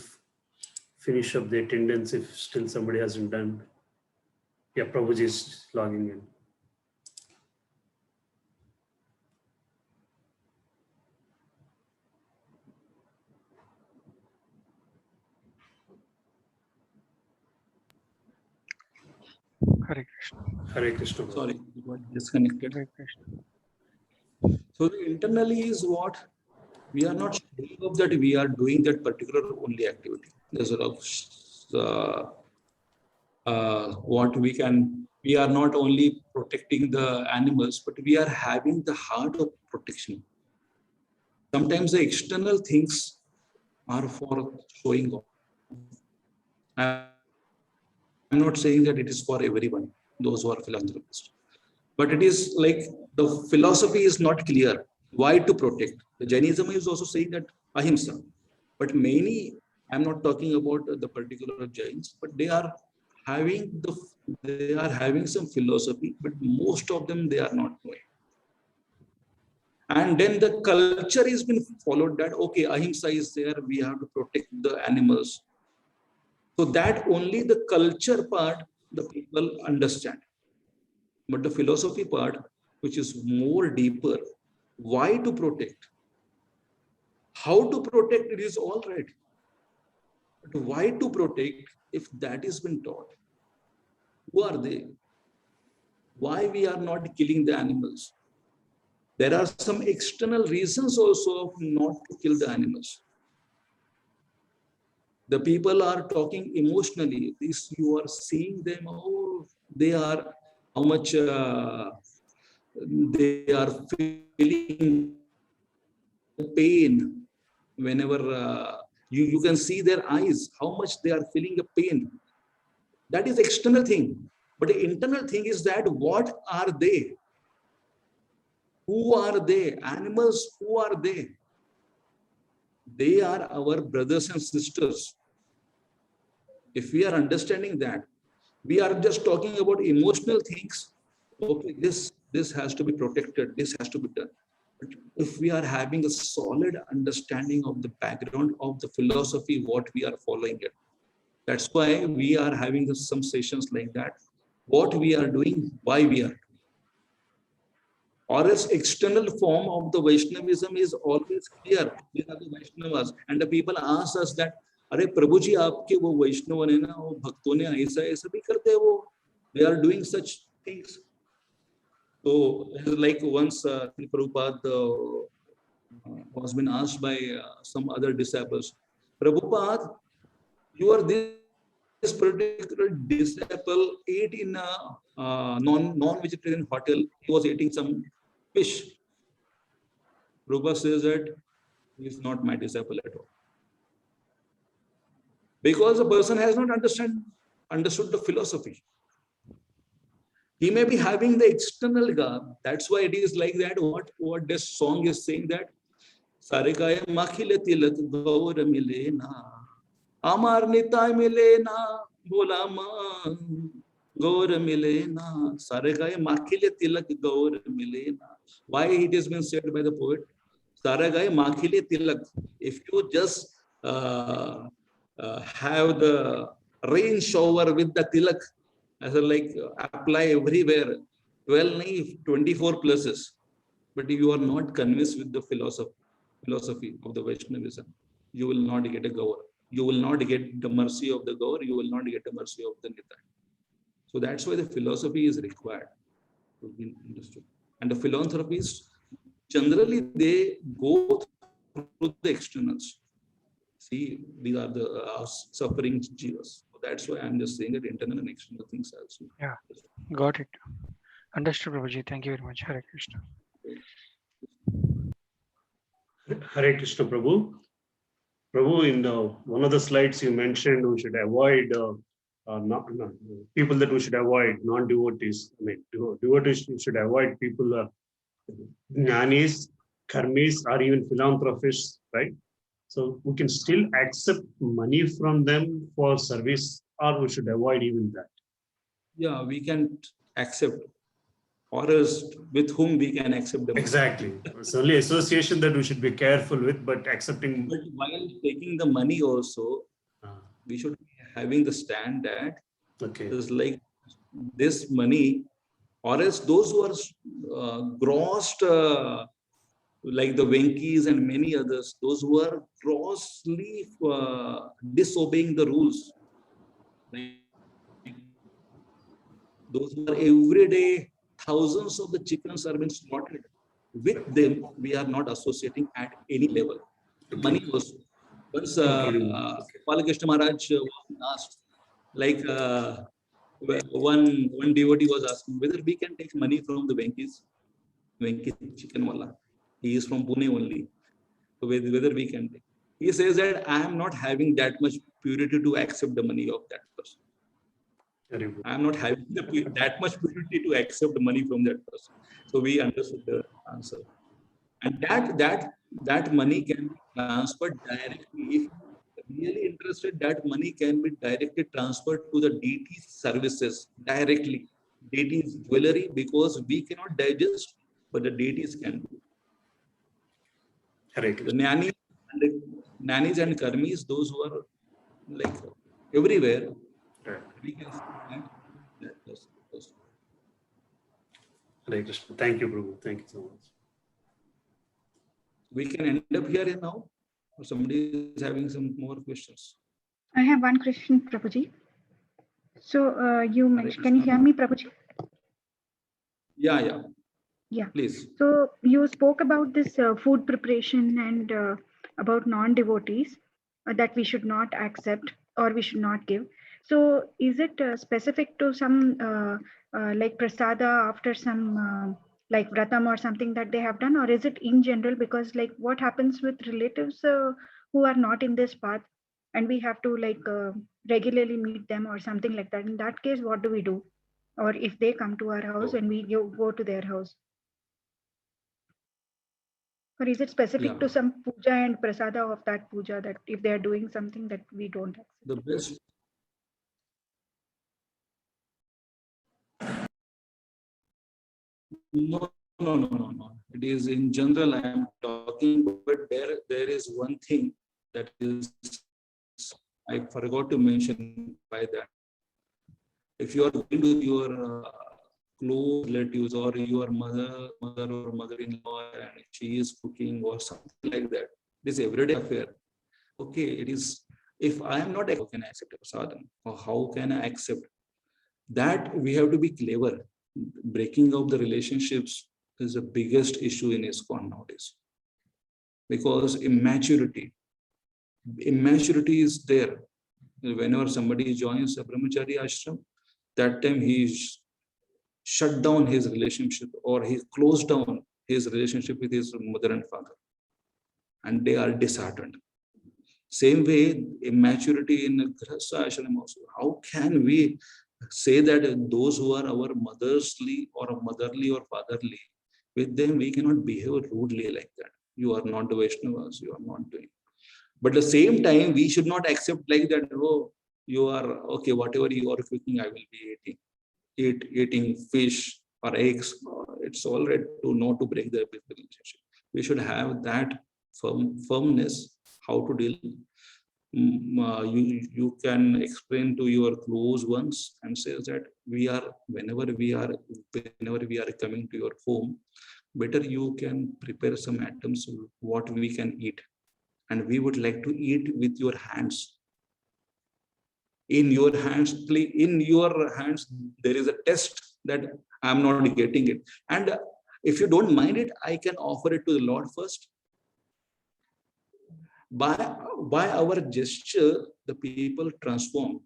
finish up the attendance if still somebody hasn't done. Yeah, Prabhuji is logging in. Hare Krishna. Hare Krishna. Sorry, it got disconnected. Hare Krishna. So the internally is what we are not showing up that we are doing that particular only activity. There's a lot of what we are not only protecting the animals, but we are having the heart of protection. Sometimes the external things are for showing off. I'm not saying that it is for everyone, those who are philanthropists, but it is like the philosophy is not clear. Why to protect? The Jainism is also saying that ahimsa, but many, I'm not talking about the particular Jains, but they are having some philosophy, but most of them they are not knowing. And then the culture has been followed that okay, ahimsa is there, we have to protect the animals. So that only the culture part the people understand, but the philosophy part, which is more deeper, why to protect, how to protect, it is all right. But why to protect if that has been taught? Who are they? Why we are not killing the animals? There are some external reasons also of not to kill the animals. The people are talking emotionally. This you are seeing them. Oh, they are how much they are feeling pain whenever you can see their eyes, how much they are feeling a pain. That is external thing. But the internal thing is that what are they? Who are they? Animals, who are they? They are our brothers and sisters. If we are understanding that, we are just talking about emotional things. Okay, this has to be protected, this has to be done. But if we are having a solid understanding of the background of the philosophy, what we are following it. That's why we are having some sessions like that. What we are doing, why we are doing. Or else external form of the Vaishnavism is always clear. We are the Vaishnavas. And the people ask us that, अरे प्रभु जी आपके वो वैष्णव ने ना वो भक्तों ने ऐसा ऐसा भी करते हैं वो. They are doing such things. So like once Prabhupada was been asked by some other disciples, Prabhupada, you are this particular disciple ate in a non-vegetarian hotel. He was eating some fish. Prabhupada says that he is not my disciple at all. Because the person has not understood the philosophy. He may be having the external garb. That's why it is like that. What this song is saying that Sarikaya makhile tilak gaur milena Amar nitai milena bolama gaur milena Sarikaya makhile tilak gaur milena. Why it has been said by the poet? Sarikaya makhile tilak. If you just have the rain shower with the tilak, as a like apply everywhere, 24 places, but if you are not convinced with the philosophy of the Vaishnavism, you will not get a gaur. You will not get the mercy of the gaur. You will not get the mercy of the nitai. So that's why the philosophy is required to be understood. And the philanthropists generally they go through the externals. See, these are the suffering jivas. That's why I'm just saying that internal and external things also. Yeah, got it. Understood, Prabhuji. Thank you very much. Hare Krishna. Hare Krishna, Prabhu. Prabhu, in one of the slides you mentioned we should avoid people that we should avoid, non-devotees. I mean, devotees should avoid people, jnanis, karmis, or even philanthropists, right? So we can still accept money from them for service, or we should avoid even that. Yeah, we can accept, or else with whom we can accept them. Exactly. It's only association that we should be careful with, but accepting. But while taking the money also, we should be having the stand that it's like this money, or else those who are grossed, like the Venkis and many others, those who are grossly disobeying the rules, those who are every day, thousands of the chickens are being slaughtered. With them, we are not associating at any level. Money was once Palkrishna Maharaj was asked, like one devotee was asking whether we can take money from the Venkis chicken wala. He is from Pune only. So whether we can take. He says that I am not having that much purity to accept the money of that person. Very good. I am not having that much purity to accept the money from that person. So we understood the answer. And that money can be transferred directly. If you are really interested, that money can be directly transferred to the deity's services directly. Deity's jewelry, because we cannot digest, but the deities can do. Hare The Krishna. nannies and karmis, those who are like everywhere, Right. we can see that person. Hare Krishna. Thank you, Prabhu. Thank you so much. We can end up here and now, or somebody is having some more questions. I have one question, Prabhuji. So you mentioned, can you hear me, Prabhuji? Yeah. Yeah. Please. So you spoke about this food preparation and about non-devotees that we should not accept or we should not give. So is it specific to some like prasada after some like vratam or something that they have done, or is it in general? Because like what happens with relatives who are not in this path and we have to like regularly meet them or something like that? In that case, what do we do? Or if they come to our house and we go to their house? Or is it specific to some puja and prasada of that puja that if they are doing something that we don't accept? The best. No. It is in general I am talking, but there is one thing that is I forgot to mention by that. If you are going to your close relatives or your mother or mother-in-law and she is cooking or something like that, it is everyday affair. Okay, it is. If I am not, how can I accept a sadhana? Or how can I accept? That we have to be clever. Breaking up the relationships is the biggest issue in ISKCON nowadays. Because immaturity is there. Whenever somebody joins a brahmachari ashram, that time he shut down his relationship or he closed down his relationship with his mother and father. And they are disheartened. Same way, immaturity in Grihastha ashram also. How can we say that those who are our motherly or fatherly, with them we cannot behave rudely like that? You are not the Vaishnavas, you are not doing. But at the same time, we should not accept like that, oh, you are, okay, whatever you are cooking, I will be eating fish or eggs. It's all right to not to break the relationship. We should have that firmness, how to deal. You can explain to your close ones and say that whenever we are coming to your home, better you can prepare some items what we can eat, and we would like to eat with your hands. In your hands, there is a test that I'm not getting it, and if you don't mind it, I can offer it to the Lord first. By our gesture, the people transform.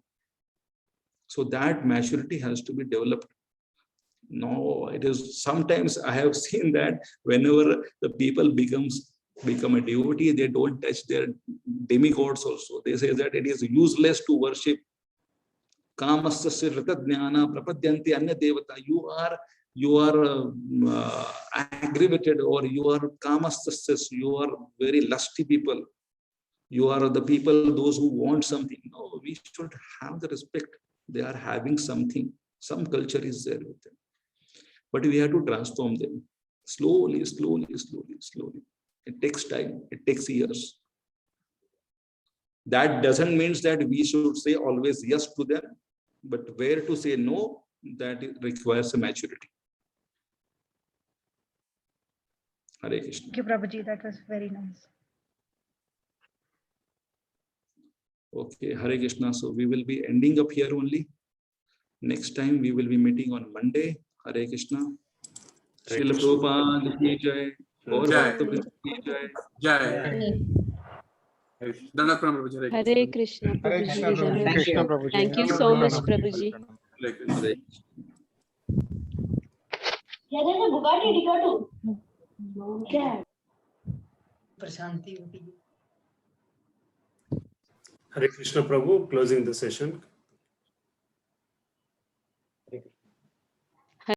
So that maturity has to be developed. No, it is sometimes I have seen that whenever the people become a devotee, they don't touch their demigods also. They say that it is useless to worship. Kamasya rita jnana prapadyanti anya devata. You are aggravated, or you are kamasya, you are very lusty people. You are the people, those who want something. No, we should have the respect. They are having something. Some culture is there with them. But we have to transform them. Slowly. It takes time. It takes years. That doesn't mean that we should say always yes to them. But where to say no, that requires a maturity. Hare Krishna. Thank you, Prabhuji. That was very nice. Okay, Hare Krishna. So we will be ending up here only. Next time we will be meeting on Monday. Hare Krishna. Srila Prabhupada ki jai. Gaur Bhakta ki jai. Jai. Hare Hare Krishna, Prabhuji. Hare Krishna, Prabhuji. Thank you so much, Prabhuji. Hare Krishna Prabhu, closing the session.